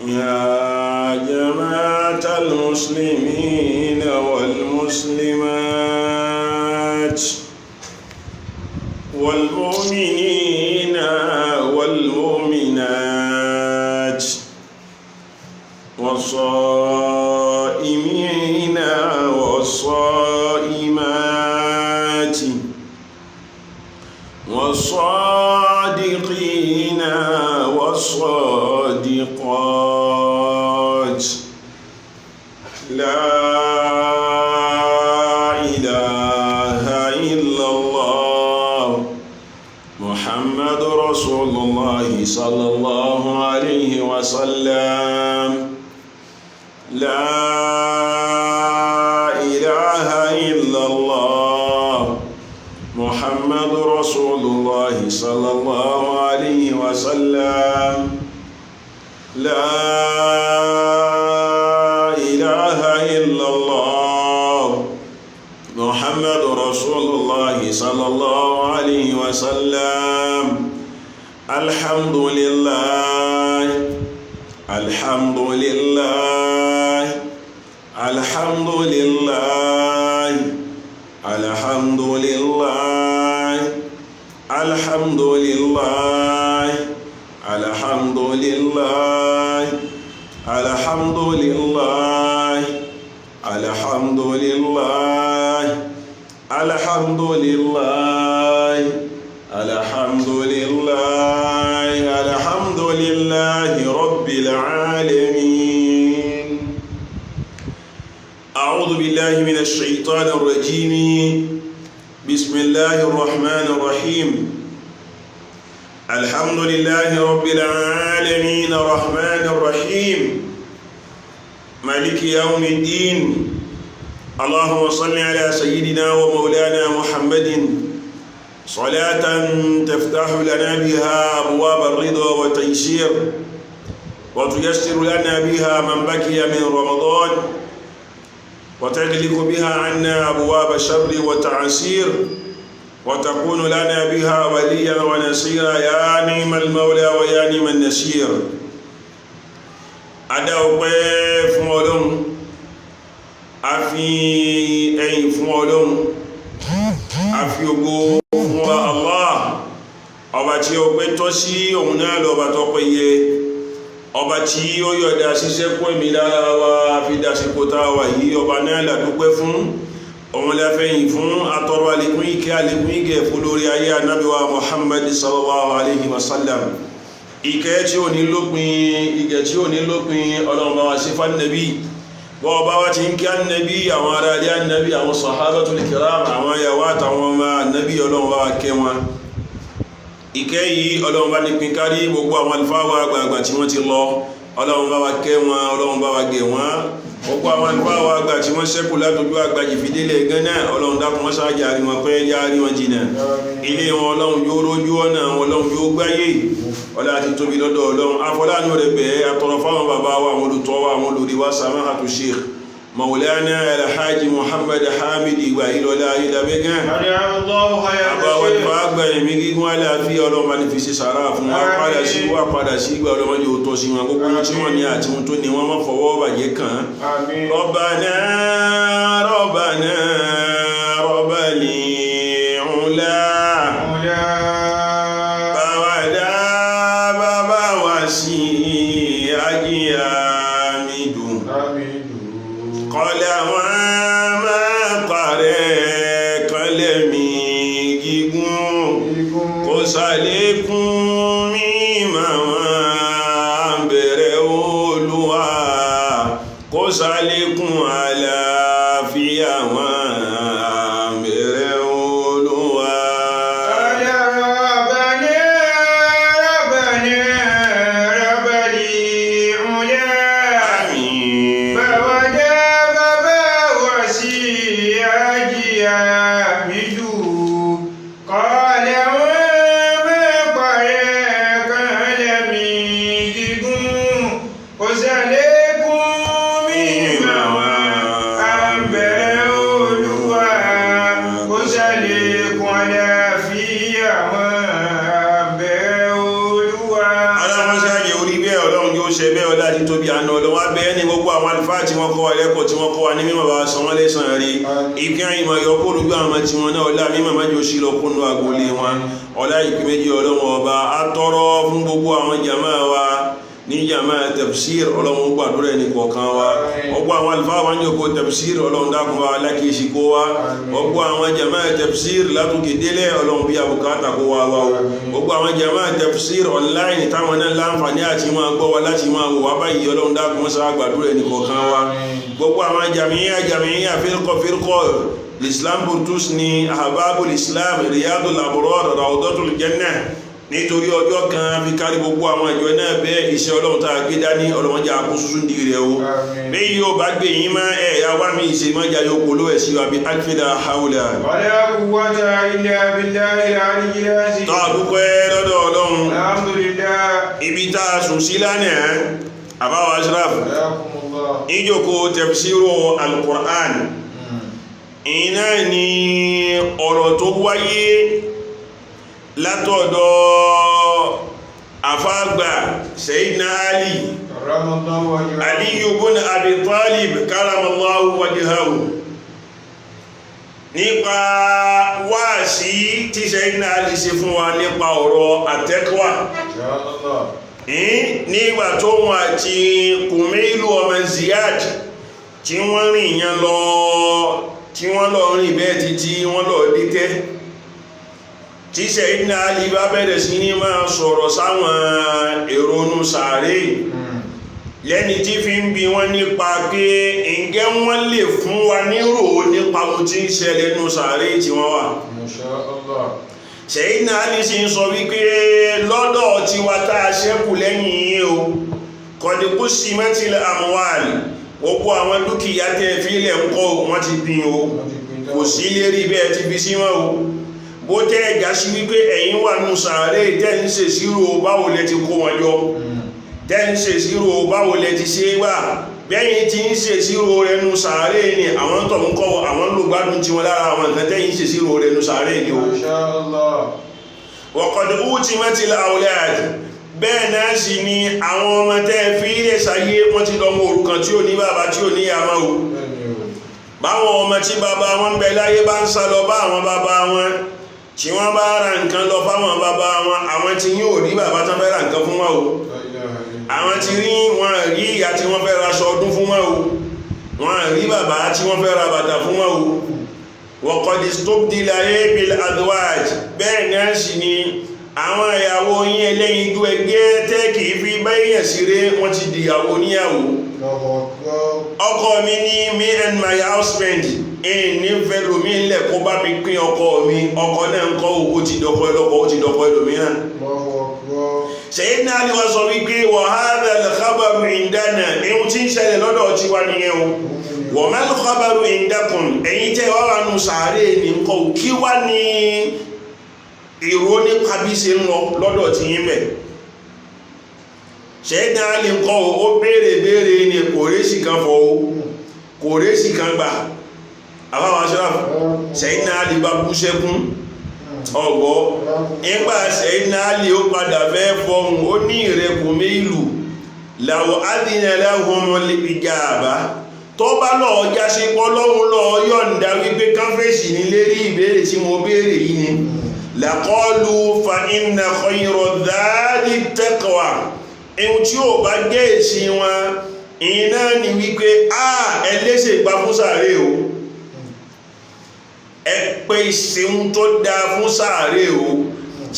يا جماعة المسلمين والمسلمات والمؤمنين والمؤمنات والصائمين والصائمات والصادقين والصادقات لا إله إلا الله محمد رسول الله صلى الله عليه وسلم لا إله إلا الله محمد رسول الله صلى الله عليه وسلم لا إله إلا الله محمد رسول الله صلى الله عليه وسلم الحمد لله الحمد لله الحمد لله الحمد لله الحمد لله الحمد لله الحمد لله الحمد لله الحمد لله الحمد لله الحمد لله رب العالمين. أعوذ بالله من الشيطان الرجيم. بسم الله الرحمن الرحيم. الحمد لله رب العالمين الرحمن الرحيم مالك يوم الدين. اللهم صل على سيدنا ومولانا محمد صلاة تفتح لنا بها أبواب الرضا والتيسير وتيسر لنا بها من بقي من رمضان وتغلق بها عنا أبواب الشر والتعسير وتكون لنا بها وليا ونصيرا يا نعم المولى ويا نعم النصير. adáwọ̀pẹ́ fún Ọlọ́run, a fi ẹ̀yìn fún Ọlọ́run, a fi ògo fún Allah, ọba tí ó pẹ́ tọ́ sí òun náà lọ́ba tó pẹ́ yẹ, ọba tí ó yọ̀dá ṣiṣẹ́ kó èmì lára wa fi dásíkò táwà yìí, ọba náà ládúpẹ́ fún òun láfẹ́yìn fún atọrọ alékún ìkẹ́ alékún ìgẹ̀ fún lórí ayé Ànábì wa Muhammad sallallahu alaihi wasallam. Ìkẹ́ tí ó ní lópin, ìgẹ̀ tí ó ní lópin, Ọlọ́run bá wa sí fún Ànábì. Bọ́ bá wá ti ń kí Ànábì, àwọn ará ilé Ànábì, àwọn sahabatul kiram, àwọn ìyàwó àtàwọn ọmọ Ànábì, Ọlọ́run bá wa kẹ́ wọn. Ìkẹ́ yìí Ọlọ́run bá ní pín kárí gbogbo àwọn àlùfáà wa àgbààgbà tí wọ́n ti lọ. Ọlọ́run bá wa kẹ́ wọn, Ọlọ́run bá wa gẹ̀ wọn. Gbogbo àwọn àlùfáà wa àgbà tí wọ́n ṣẹ́kù látọjú àgbà jìfìdílẹ̀ gánà, Ọlọ́run dákun wọ́n sáájà rí wọn pẹ́ yárí wọn jìnà. Ilé wọn Ọlọ́run yóò rójú ọ̀nà, Ọlọ́run yóò gbáyé. Ọlá ti tóbi lọ́dọ̀ Ọlọ́run. Afọláàánú rẹ̀ bẹ̀ẹ́ atọrọ fáwọn bàbá wa, àwọn olùtọ́ wa, àwọn olùrí wa, Samahatu Sheikh Maulana Alhaji Muhammad Hamid Ìgbà Ìlọ́lá Ayédàbẹ́gán. Àbáwọn ìfà àgbà ẹ̀mí gígùn àlàáfíà Ọlọ́run bá ní fi ṣe sàárà fún wa, padà sí ìgbà Ọlọ́run yóò tọ́ sí wọn gbogbo tí wọ́n ní àti wọn tó ní wọ́n mọ́ fọwọ́ bàjẹ́ kàn. Rabbana Rabbana Rabbani Ula Bàwàdá bàbá wa sí Ajíyà Midu kọ́lá wọn máa parẹ́ kọ́lẹ̀ mi gígùn kó sàlékún mímọ̀ wọn bẹ̀rẹ̀ Olúwa kó sàlékún àlàáfíà wọn bẹ̀rẹ̀ Olúwa. ọlá àti tóbi àánú ọlọ́wọ́ abẹ́ ní gbogbo àwọn àlùfáà tí wọ́n kọ́ wa lẹ́kọ̀ọ́ tí wọ́n kọ́ wa ní mímọ̀ bá san wọ́n lẹ́san rí ìpín ìmọ̀ yọkó olùgbé àwọn tí wọn náà ọlá mímọ̀ májò sí lọ́kùnrin agbolé wọn ọlá ìpín méjì ọlọ́wọ́ ọba atọ́rọ́ fún gbogbo àwọn jàmáà wa ní jàmáà tafsir ọlọ́run gbàdúrà ẹni kọ̀ọ̀kan wa ọgbọ́ àwọn alfáà wá ń jòkó tafsir ọlọ́run dákun wa alákìíṣì kó wa ọgbọ́ àwọn jàmáà tafsir látòkè délẹ̀ ọlọ́run bí abùkátà kó wa wá o ọgbọ́ àwọn jàmáà tafsir online táwọn náà láǹfààní àti máa gbọ́ wa láti máa wò wá báyìí ọlọ́run dákun sá gbàdúrà ẹni kọ̀ọ̀kan wa gbogbo àwọn jàmíyà fírkọ̀ Islam Burtus ni Ahbabul Islam Riyadul Abrar Rawdatul Jannah nítorí ọjọ́ kan fi kárí gbogbo àwọn ìjọ náà bẹ́ iṣẹ́ ọlọ́run tàà gbé dání ọlọ́mọjá àkóṣùsù ń di rẹ̀ o bí yíò bá gbé yí má ẹ̀yà wá mi ìṣe mọ́já yóò kò lówẹ̀ sí àbí alfida haula tọ́ọ̀dúpẹ́ lọ́dọ̀ ọlọ́run ibi tá a sùn sí lánàá àbáwọ̀ ashraf ìjòkó tafsiru al-Qur'an iná ni ọ̀rọ̀ tó wáyé látọ̀dọ̀ àfáàgbà Sayyidina Ali ibn Abi Talib karamallahu wajhahu nípa wáàsí tí Sayyidina Ali ṣe fún wa nípa ọ̀rọ̀ àtẹ́kọ́wà nígbà tó wọ́n àti Kumaylu ọmọ Ziyad tí wọ́n rìn yẹn lọ tí wọ́n lọ rìn bẹ́ẹ̀ títí wọ́n lọ dítẹ́ tí Sayyidina Ali bá bẹ̀rẹ̀ sí ní máa sọ̀rọ̀ sáwọn èrònú sàárè lẹ́ni tí fi ń bi wọ́n nípa pé ǹjẹ́ wọ́n lè fún wa nírò nípa ohun tí ń ṣẹlẹ̀ nínú sàárè tí wọ́n wà. Sayyidina Ali sì ń sọ wípé lọ́dọ̀ tí wa tá a ṣẹ́kù lẹ́yìn yìí o qad qusimatil amwal gbogbo àwọn dúkìá tẹ́ fílẹ̀ ń kọ́ wọ́n ti pín o kò sí lérí bẹ́ẹ̀ ti fi sí wọn o bó tẹ́ ẹ̀já sí wípé ẹ̀yin wà nù sàárè tẹ́ ń ṣe sírò báwo lẹ ti kó wọn jọ tẹ́ ń ṣe sírò báwo lẹ ti ṣe wà bẹ́yìn tí ń ṣe sírò rẹ nù sàárè ni àwọn tó ń kọ́ àwọn lògbádùn tí wọ́n lára àwọn nǹkan tẹ́yìn ṣe sírò rẹ nù sàárè ni o wa qad utimatil awlad bẹ́ẹ̀ náà sì ni àwọn ọmọ tẹ́ fi ilẹ̀ sáyé wọ́n ti lọ́mọ òrukàn tí ò ní bàbá tí ò ní yàmá o báwọn ọmọ tí bàbá wọn bẹ láyé bá ń sá lọ bá àwọn bàbá wọn tí wọ́n bá ra nǹkan lọ fáwọn bàbá wọn àwọn tí yóò rí bàbá tán fẹ́ ra nǹkan fún wọn o àwọn tí rí wọn rí ìyá tí wọ́n fẹ́ ra aṣọ ọdún fún wọn o wọn rí bàbá tí wọ́n fẹ́ ra bàtà fún wọn o wa qad istubdila bil azwaj bẹ́ẹ̀ náà sì ni àwọn ìyàwó yín ẹlẹ́yin ijú ẹgbẹ́ tẹ́ kìí fi báyìyàn síre wọ́n ti dìyàwó níyàwó ọkọ mi ní me and my husband ní fẹ́lú mi lẹ̀ kó bá mi pín ọkọ mi ọkọ náà ń kọ́ owó ti dọ́kọ́ ẹlọ́kọ́ ó ti dọ́kọ́ ẹlòmíràn Sayyidina Ali wá sọ wípé wa hadha al-khabaru indana ihun tí ń ṣẹlẹ̀ lọ́dọ̀ tí wá nìyẹn o wa mal khabaru indakum ẹ̀yin tẹ́ wá wà nù sàárè ní nǹkan kí wá ní ìró nípa bí ṣe ń lọ lọ́dọ̀ tí yín bẹ̀ Sayyidina Ali nǹkan ó béèrè ní kò résì kan fọ́ o kò résì kan gbà àbáwá Ashraf Sayyidina Ali bá bú sẹ́kún ọgbọ́ nígbà Sayyidina Ali ó padà fẹ́ fọ́hùn ó ní ìrẹ́kùn méìlù law adhina lahumul ijaba tó bá lọ ọjà sí pọ́lọ́hun lọ yọ̀ǹda wípé káfẹ́sì ní lérí ìbéèrè tí mo béèrè yìí ni laqalu fa inna khayra dhadi taqwa ẹ̀hùn tí ó bá gẹ́ èsì wọn iná ni wípé ẹlẹ́sẹ̀ gbá fún sàárè o ẹ̀pẹ́ ìsìn tó dá fún sàárè o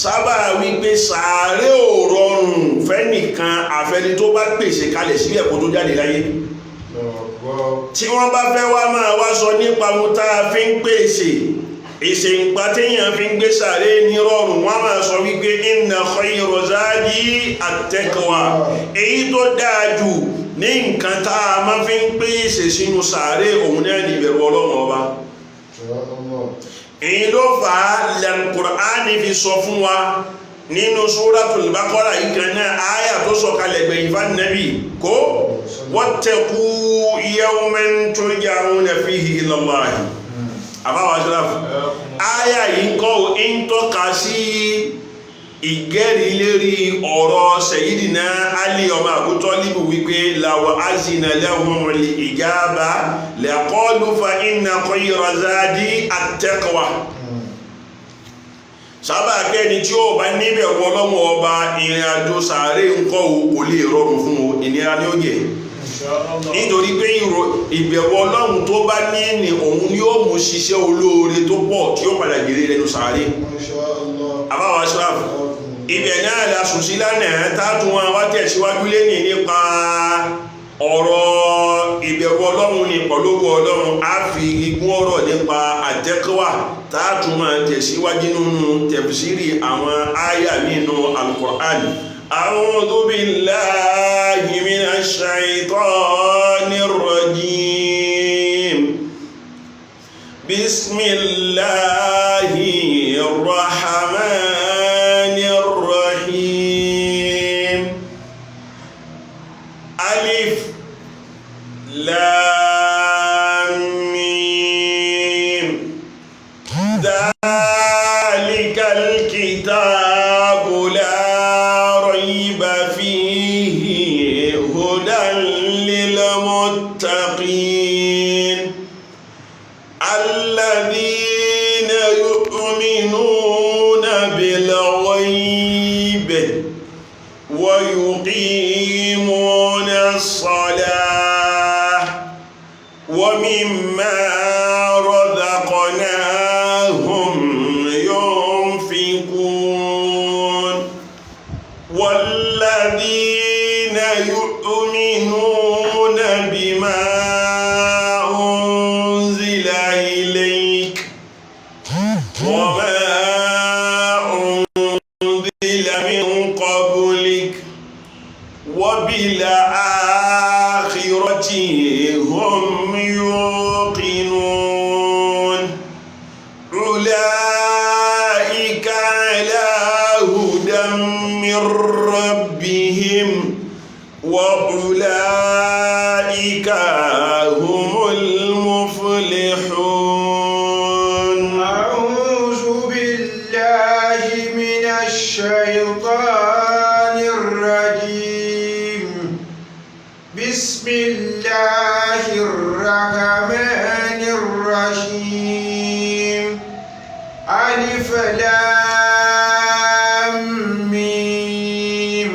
sábà wípé sàárè ò rọrùn fẹ́nìkan àfẹ́ni tó bá pèsè kalẹ̀ sílẹ̀ kó tó jáde láyé tí wọ́n bá fẹ́ wá máa wá sọ nípa mú tá a fi ń pèsè ìṣe ìpá téèyàn fi ń gbé sàárè ní rọrùn wọ́n máa sọ wípé inna khayra zadi at-taqwa èyí tó dáa jù ní nǹkan tá a máa fi ń pèsè sínú sàárè òun náà ní ìbẹ̀rù Ọlọ́run ọba èyí ló fà á al-Qur'ani fi sọ fún wa nínú Suratul Baqara ìkan náà áyà tó sọ kalẹ̀ gbẹ̀yìn fún Nábì kó wattaqu yawman turja'una fihi ila Allah àbáwá Ashraf áyà yìí ń kọ́ ń tọ́ka sí ìgẹ́rì lérí ọ̀rọ̀ Sayyidina Ali ọmọ Abu Talib wípé law azina lahumul ijaba laqalu fa inna khayra zadi at-taqwa. Sábà kẹ́ni tí ó bá níbẹ̀ Ọlọ́run ọba ìrìn àjò sàárè ńkọ́ kò lè rọrùn fún o, ìnira ni ó jẹ́. Nítorí pé ìbẹ̀wọ̀ Ọlọ́run tó bá ní òun ni ó mú ṣiṣẹ́ olóore tó pọ̀ tí ó padà jèrè lẹ́nu sàárè. Àbáwá Ashraf ibẹ̀ náà la sùn sí lánàá tààtù wọn wá tẹ̀síwájú lẹ́nì nípa ọ̀rọ̀ ìbẹ̀wọ̀ Ọlọ́run ní pọ̀lọ́wọ́ Ọlọ́run á fi igun ọ̀rọ̀ nípa àtẹ́kọ́wà tààtù wọn tẹ̀síwájú nínú tẹ̀fsírì àwọn áyà nínú Al-Qur'an. A'udhu billahi minash shaitanir rajim. Bismillahir rahmanir rahim. Alif Lam Mim. Dhalikal kitabu la rayba fihi hudan lil muttaqin alladhina yu'minuna bil ghaibi wa yuqimuna as-salah wa mimma razaqnahum yunfiqun walladhina yu'minuna bima unzila ilayk wa ma unzila min qablik wa bil akhirati hum yuqinun ulaika ala hudan min rabbihim wa ulaika humul muflihun. A'udhu billahi minash shaitanir rajim. Bismillahir rahmanir rahim. Alif Lam Mim.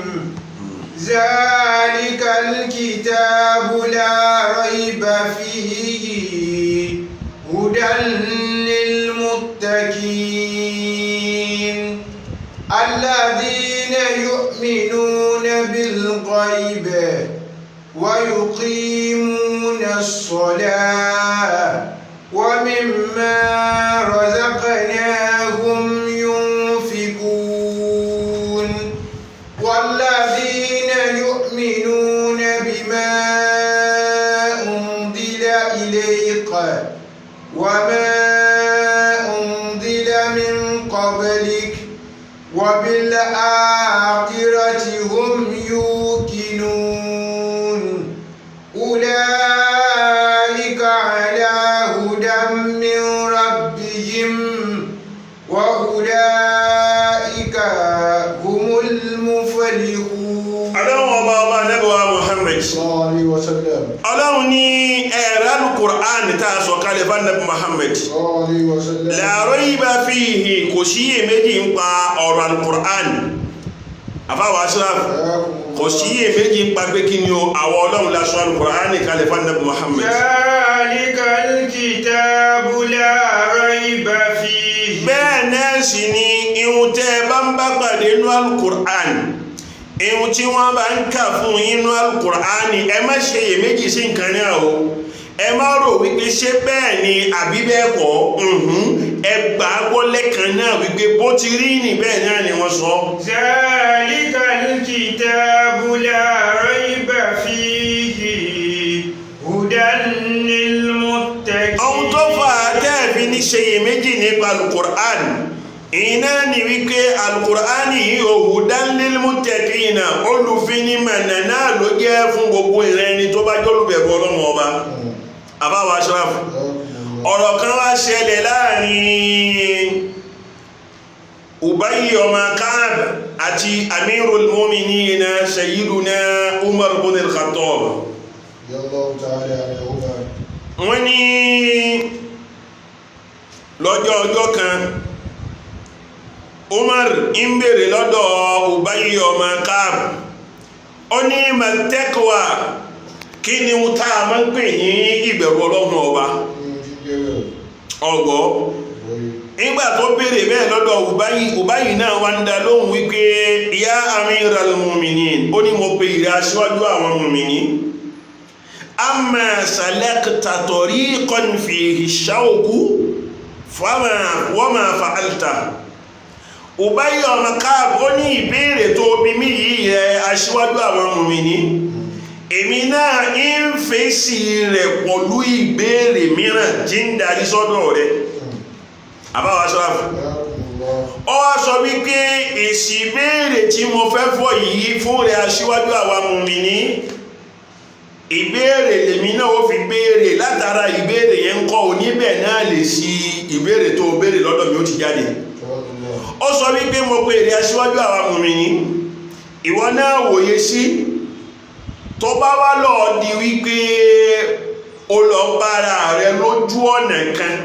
Zalikal kitabu la rayba fihi hudan lil muttaqin alladhina yu'minuna bil ghaibi wa yuqimuna as-salata wa mimma razaqnahum yunfiqun walladhina yu'minuna bima unzila ilayka wa ma unzila min qablik wa bil akhirati hum yuqinun ulaika ala hudan min rabbihim wa ulaika humul muflihun. Ọlọ́run ọba nẹ́bọ̀wá Muhammad sallallahu alaihi wasallam. Ọlọ́run ní ẹ̀rọ Al-Qur'an tá a sọ kalẹ̀ bá nẹ́bọ̀ Muhammad sallallahu alaihi wasallam. la rayba fihi kò síyè méjì ń pa ọ̀rọ̀ Al-Qur'an. Àfáwà Ashraf kò síyè méjì ń pa pé kí ni o àwọn Ọlọ́run la sọ Al-Qur'an kalẹ̀ bá nẹ́bọ̀ Muhammad. Zalikal kitabu la rayba fihi. Bẹ́ẹ̀ náà sì ni ihun tẹ́ bá ń bá pàdé inú Al-Qur'an ihun tí wọ́n bá ń kà fún inú Al-Qur'an ẹ má ṣe iyèméjì sí nǹkan náà o, ẹ má rò wípé ṣé bẹ́ẹ̀ ni àbí bẹ́ẹ̀ kọ́ ẹ gbà á gbọ́ lẹ́kan náà wípé bó ti rí ní bẹ́ẹ̀ náà ni wọ́n sọ. Zalikal kitabu la rayba fihi hudan lil muttaqin. ohun tó fà á tẹ́ẹ̀fì ní ṣe iyèméjì nípa Al-Qur'an iná ni wípé Al-Qur'an yìí hudan lil muttaqina olùfinimọ̀nà náà ló jẹ́ fún gbogbo ìrẹni tó bá jólùbẹ̀rù Ọlọ́run ọba. Àbáwá Ashraf ọ̀rọ̀ kan wá ṣẹlẹ̀ láàrin Ubayy ọmọ Ka'b àti Amirul Mu'minin Sayyiduna Umar ibn al-Khattab wọ́n ní lọ́jọ́ ọjọ́ kan Umar ń bèèrè lọ́dọ̀ Ubayy ọmọ Ka'b ó ní ma-taqwa kí ni wọ́n tá a máa ń pè ní ìbẹ̀rù Ọlọ́run ọba ọgbọ́ nígbà tó bèèrè bẹ́ẹ̀ lọ́dọ̀ Ubayy náà wá ń dá lóhùn wípé ya Amiral Mu'minin ó ní mo pè ìrẹ́ aṣíwájú àwọn mùmìnì amma salakta tariqan fihi shawku wa ma fa'alta. Ubayy ọmọ Ka'b ó ní ìbéèrè tó bí mí yìí rẹ̀ aṣíwájú àwọn mùmìnì èmi náà ń fèsì rẹ̀ pọ̀lú ìbéèrè mìíràn jí ń darí sọ́dọ̀ rẹ̀ àbáwá sọ́ráfù ó wá sọ wípé èsì ìbéèrè tí mo fẹ́ fọ́ yìí fún rẹ̀ aṣíwájú àwọn mùmìnì ìbéèrè lèmi náà ó fi béèrè látara ìbéèrè yẹn ń kọ́ oníbẹ̀ náà lè sí ìbéèrè tó béèrè lọ́dọ̀ mi ó ti jáde ó sọ wípé mo pè rẹ̀ aṣíwájú àwọn mùmìnì ìwọ náà wòye sí tó bá wá lọ di wípé o lọ bára rẹ lójú ọ̀nà kan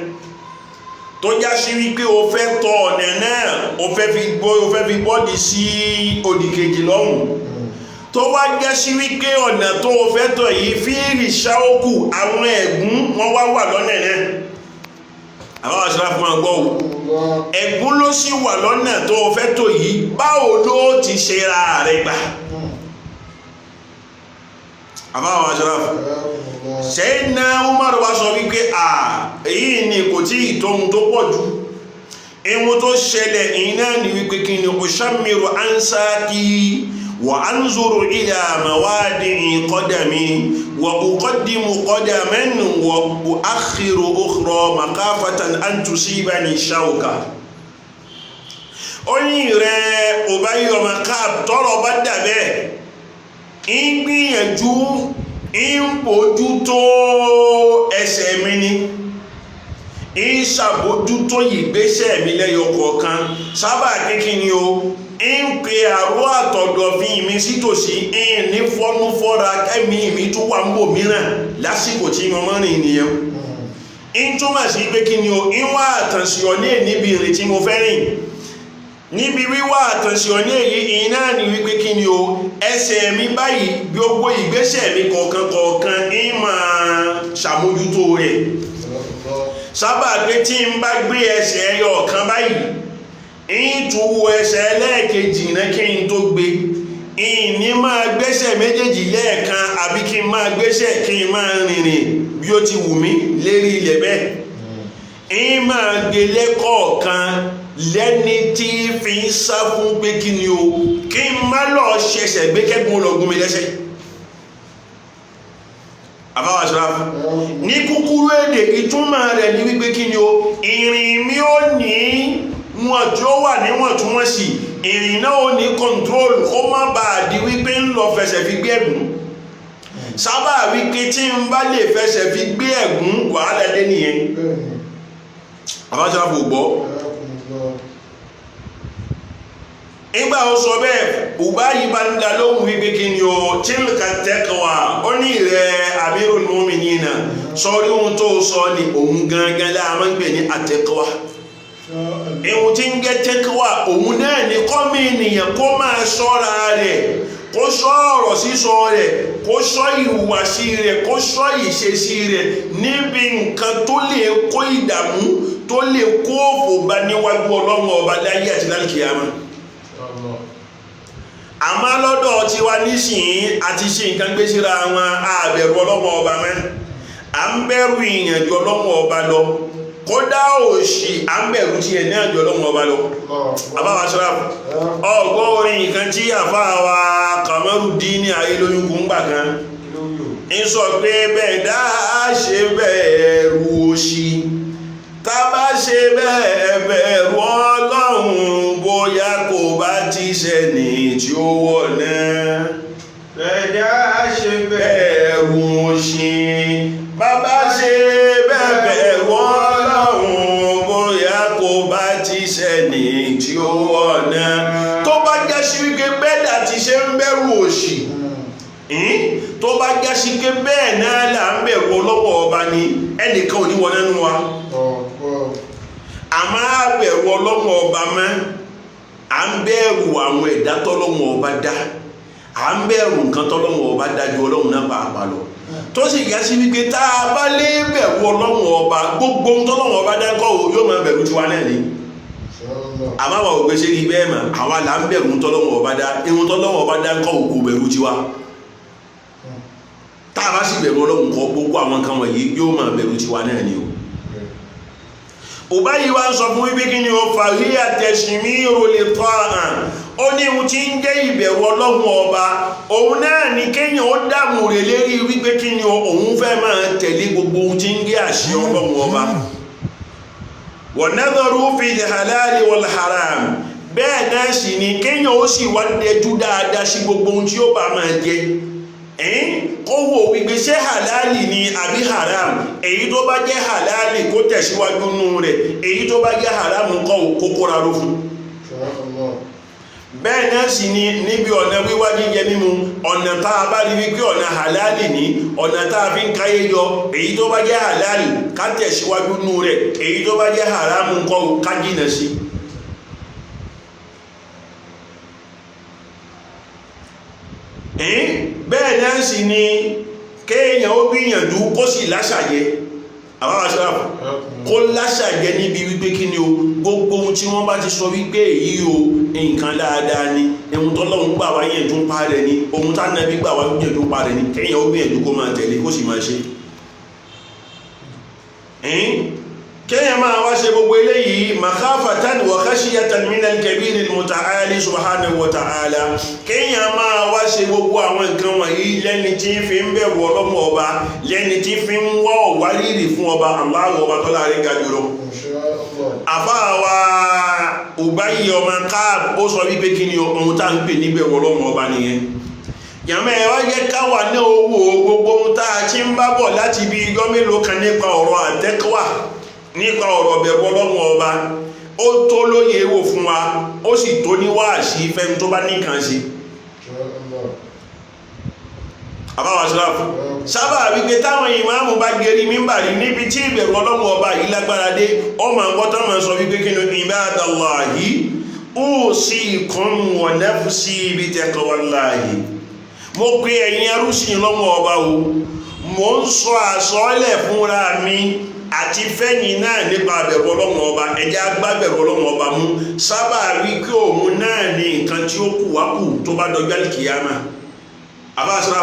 tó já sí wípé o fẹ́ tọ ọ̀nà náà o fẹ́ fi bọ́dì sí òdìkejì lọ́hùn tó wá jẹ́ sí wípé ọ̀nà tó o fẹ́ tọ̀ yìí fíìrì ṣáókù àwọn ẹ̀gún wọn wà lọ́nà náà àwọn àṣírà fún àgbọ́ ẹ̀gún ló sì wà lọ́nà tó o fẹ́ tọ̀ yìí báwo ló ti ṣe ra rẹ̀ gbà àbáwọn aṣọ́ráfù Sayyidina Umar wá sọ wípé èyí ni kò tí ìtọ́hun tó pọ̀ jù ihun tó ṣẹlẹ̀ iná ni wípé kí ni ushamiru ansaki wa anzuru ila mawadi'i qadami wa uqaddimu qadaman wa uakhiru ukhra makafatan an tusibani shawka ó ní rẹ̀ Ubayy ọmọ Ka'b tọ́rọ bá dàbẹ́ ń gbìyànjú ń bójútó ẹsẹ̀ mi ni ń ṣàbójútó ìgbésẹ̀ mi lẹ́yọ kọ̀ọ̀kan sábà kíkí ni o ń pe àrò àtọ̀dọ̀fin mi sítòsí ń ní fọ́nú fọ́ra kẹ́mi mi tún wà ń bò mìíràn lásìkò tí mo mọ́ rìn nìyẹn ń túmọ̀ sí pé kí ni o ń wá àtànṣe ọ̀nẹ́ níbi ìrìn tí mo fẹ́ rìn níbi wíwá àtànṣe ọ̀nà èyí iná ni wípé kí ni o ẹsẹ̀ mi báyìí gbogbo ìgbésẹ̀ mi kọ̀ọ̀kan ní máa ṣàmójútó rẹ̀ sábà pé tí n bá gbé ẹsẹ̀ ẹyọ ọ̀kan báyìí ń tún wo ẹsẹ̀ ẹlẹ́ẹ̀kejì náà kí n tó gbé ìní máa gbẹ́sẹ̀ méjèèjì lẹ́ẹ̀kan àbí kí n máa gbẹ́sẹ̀ kí n máa rìnrìn bí ó ti wù mí lérí ilẹ̀ bẹ́ẹ̀ ń máa gbé lẹ́kọ̀ọ̀kan lẹ́ni tí fi ń sá fún pé kí ni o kí n má lọ ṣẹ̀ṣẹ̀ gbé kẹ́gbọ́n lọ́gùn mi lẹ́sẹ̀ àbáwá ṣọ́ra ní kúkúrú èdè ìtumọ̀ rẹ̀ ní wípé kí ni o ìrìn mi ò ní wọn tí ó wà níwọ̀ntúnwọ̀nsì ìrìn náà ò ní control ó má bàa di wípé ń lọ fẹsẹ̀ fi gbé ẹ̀gún sábà wípé tí n bá lè fẹsẹ̀ fi gbé ẹ̀gún wàhálà dé nìyẹn àbáwá ṣọ́ra kò gbọ́ ìgbà ó sọ bẹ́ẹ̀ Ubayy bá ń dá lóhùn wípé kí ni o tilka taqwa ó ní rẹ̀ Amirul Mu'minin sọ́rí ohun tó sọ ní òun gangan láàmọ́ ń pè ní àtẹ́kọ́wà ihun tí ń gẹ́ tẹ́kọ́wà òun náà ní kọ́mí ènìyàn kó máa ṣọ́ra rẹ̀ kó ṣọ́ ọ̀rọ̀ sísọ rẹ̀ kó ṣọ́ ìhùwàsí rẹ̀ kó ṣọ́ ìṣesí rẹ̀ níbi nǹkan tó lè kó ìdààmú tó lè kó òfò bá níwájú Ọlọ́run ọba láyé àti lálùkìyámà àmọ́ lọ́dọ̀ tí wá nísìnyí àti ṣe nǹkan gbé síra wọn àbẹ̀rù Ọlọ́run ọba mẹ́ à ń bẹ̀rù ìyànjú Ọlọ́run ọba lọ kódà òṣì à ń bẹ̀rù tí ẹ̀ ní àjọ Ọlọ́run ọba lọ àbáwá ṣọ́ra ọgbọ́n orin nǹkan tí àfáà wa Kamarudeen Ayélóyúnkù ń gbà kan ń sọ pé bẹ́ẹ̀ dá ṣe bẹ̀rù òṣì tá bá ṣe bẹ́ẹ̀ bẹ̀rù Ọlọ́run bóyá kò bá ti ṣẹni tí ó wọ̀ náà Bẹ̀dá ṣe bẹ̀rù òṣì bàbá ṣe bẹ̀rù Ọlọ́run bóyá kò bá ti ṣẹni tí ó jásí pé bẹ́ẹ̀ náà là ń bẹ̀rù ọlọ́wọ́ ọba ni ẹnìkan ò ní wọ nínú wa a máa bẹ̀rù ọlọ́wọ́ ọba mọ́ à ń bẹ̀rù àwọn ẹ̀dá tọ́lọ́wọ́ ọba dá à ń bẹ̀rù nǹkan tọ́lọ́wọ́ ọba dá ju ọlọ́run náà pàápàá lọ tó sì gá sí wípé tá a bá lè bẹ̀rù ọlọ́wọ́ ọba gbogbo tọ́lọ́wọ́ ọba dá kọ́ yóò máa bẹ̀rù tiwa náà ni àmọ́ àwọn ògbé ṣe rí bẹ́ẹ̀ mà àwa là ń bẹ̀rù tọ́lọ́wọ́ ọba dá ihun tọ́lọ́wọ́ ọba dá kọ́ òkú bẹ̀rù tiwa tá a bá sì bẹ̀rù ọlọ́run kọ́ gbogbo àwọn kan wọ̀nyí yóò máa bẹ̀rù tiwa náà ni o òbá yìí wá ń sọ fún wípé kí ni o fàríyà tẹ̀sìmí ìrọ̀lẹ̀ tọ́ àhàn ó ní ohun tí ń jẹ́ ìbẹ̀rù ọlọ́run ọba òun náà ní kéèyàn ó dààmú rẹ̀ lérí wípé kí ni òun fẹ́ máa tẹ̀lé gbogbo ohun tí ń jẹ́ àṣẹ ọlọ́run ọba wa nadharu fi halali wal haram bẹ́ẹ̀ náà sì ni kéèyàn ó sì wá dẹjú dáadáa sí gbogbo ohun tí ó bá máa jẹ kó wò wípé ṣé halali ni àbí haram èyí tó bá jẹ́ halali kó tẹ̀síwájú nú rẹ̀ èyí tó bá jẹ́ haram kó kóra ró fún bẹ́ẹ̀ náà sì ni níbi ọ̀nà wíwá jíjẹ mímu ọ̀nà tá a bá rí wípé ọ̀nà halali ní ọ̀nà tá a fi ń káyé yọ èyí tó bá jẹ́ halali ká tẹ̀síwájú nú rẹ̀ èyí tó bá jẹ́ haram kó ká jìnà sí bẹ́ẹ̀ náà sì ni kéèyàn ó gbìyànjú kó sì láṣàjẹ àbáwá sọ́rọ̀ kó láṣàjẹ níbi wípé kí ni o gbogbo ohun tí wọ́n bá ti sọ wípé èyí o nǹkan dáadáa ni ohun tọ́lọ́run gbà wá yẹn tó ń parẹ́ ni ohun tá nàbí gbà wá yẹn tó ń parẹ́ ni kéèyàn ó gbìyànjú kó máa tẹ̀lé kó sì máa ṣe kéèyàn máa wá ṣe gbogbo eléyìí makhafatan wa khashiyatan min al-kabir al-muta'ali subhanahu wa ta'ala kéèyàn máa wá ṣe gbogbo àwọn nǹkan wọ̀nyí lẹ́ni tí fi ń bẹ̀rù ọlọ́mọ ọba lẹ́ni tí fi ń wá ọ̀wárìrì fún ọba Allahu ọba tó láàrin ga jùlọ àbáwa Ubayy ọmọ Ka'b ó sọ wípé kí ni ohun tá ń pè ní bẹ̀rù ọlọ́mọ ọba nìyẹn yàmẹ́ ẹ wá jẹ́ káwà náà owó gbogbo ohun tá a ti ń bá bọ̀ láti bí ijọ́ mélòó kan nípa ọ̀rọ̀ àtẹ́kọ́wà nípa ọ̀rọ̀ bẹ̀rù ọlọ́run ọba ó tó lóye wò fún wa ó sì tó ní wáàsí fẹ́ni tó bá nìkan sí àbáwá síláàfù sábà wípé táwọn ìmáàmù bá gẹ̀rí mímbàrí níbi tí ìbẹ̀rù ọlọ́run ọba yìí lágbára dé ọmọ àgbọ́tọ́ máa sọ wípé kí ni ibadallahi usikum wa nafsi bi taqwallahi mo pe ẹ̀yin arúsìn lọ́wọ́ ọba o mo ń sọ àsọọ́lẹ̀ fúnra mi àti fẹ́yìn náà nípa bẹ̀rù ọlọ́run ọba ẹ̀jẹ̀ agbá bẹ̀rù ọlọ́run ọba mú sábà rí kí òun náà ní nǹkan tí ó kù wá kù tó bá dọjọ́ àlìkìyàmà àbáṣọ́ra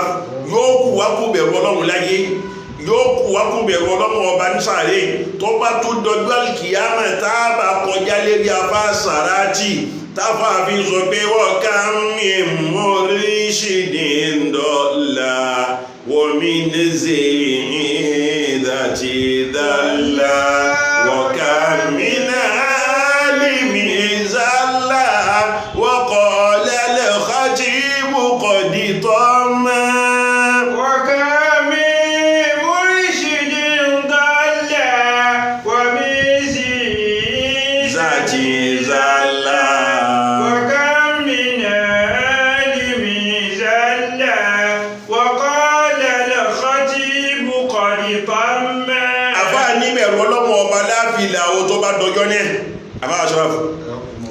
yóò kù wá kù bẹ̀rù ọlọ́run láyé yóò kù wá kù bẹ̀rù ọlọ́run ọba ní sàárè tó bá tó dọjọ́ àlìkìyàmà tá a bá kọjá lérí afá sàráàtì táfà fi sọ pé wọ́n ká mi mórí ṣìdíndọ́là wọ́n mi ní zèyìn dàtí dàlà wọ́n ká mi náà lè mi zàlà wọ́n kọ́ lẹ́lẹ́ xájí bukọ̀ di tọ́ mọ́.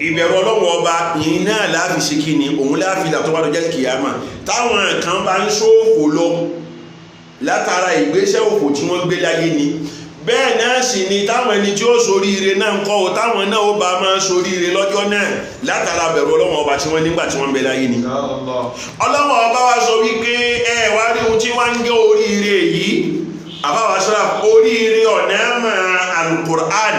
Ìbẹ̀rù ọlọ́run ọba yìí náà láàfi ṣe kí ni òun láàfi ìlà tó bá dọjọ́ kìyàmà táwọn kan bá ń ṣòfò lọ látara ìgbésẹ̀ òfò tí wọ́n gbé láyé ni bẹ́ẹ̀ náà sì ni táwọn ẹni tí ó ṣoríire náà ń kọ́ ọ táwọn náà ó bá máa ṣoríire lọ́jọ́ náà látara bẹ̀rù ọlọ́run ọba tí wọ́n nígbà tí wọ́n gbé láyé ni ọlọ́run ọba wa sọ wípé ẹ wá rí ohun tí wọ́n ń gé oríire yìí àbáwásílá oríire ọ̀nà àmà Al-Qur'an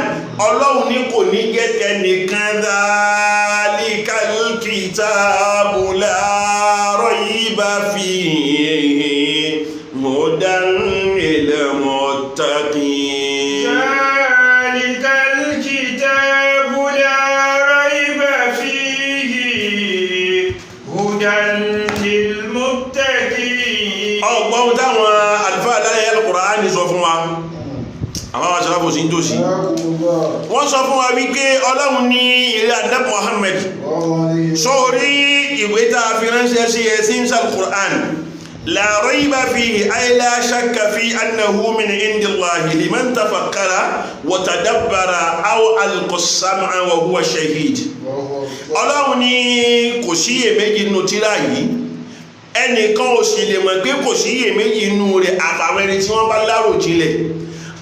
ọlọ́run ní kò ní jẹ́ tẹnìkan dhalikal kitabu la rayba fihi hudan lil muttaqin. dhalikal kitabu la rayba fihi hudan lil muttaqin. ọgbọ́n táwọn àlùfáà lálẹ́ Al-Qur'an sọ fún wa àwọn aṣọ́lábò sí ń tó sí wọ́n sọ fún wa wípé ọlọ́run ní ìrẹ́ Ànábì Muhammad sórí ìwé tá a fi ránṣẹ́ sí ẹ sí Al-Qur'an لا ريب فيه أي لا شك في أنه من عند الله لمن تفكر وتدبر أو ألقى السمع وهو شهيد. Ọlọ́run ní kò sí iyèméjì nínú tírà yìí, ẹnìkan ò sì lè mọ̀ pé kò sí iyèméjì nínú rẹ̀ àfàwọn ẹni tí wọ́n bá láròjinlẹ̀,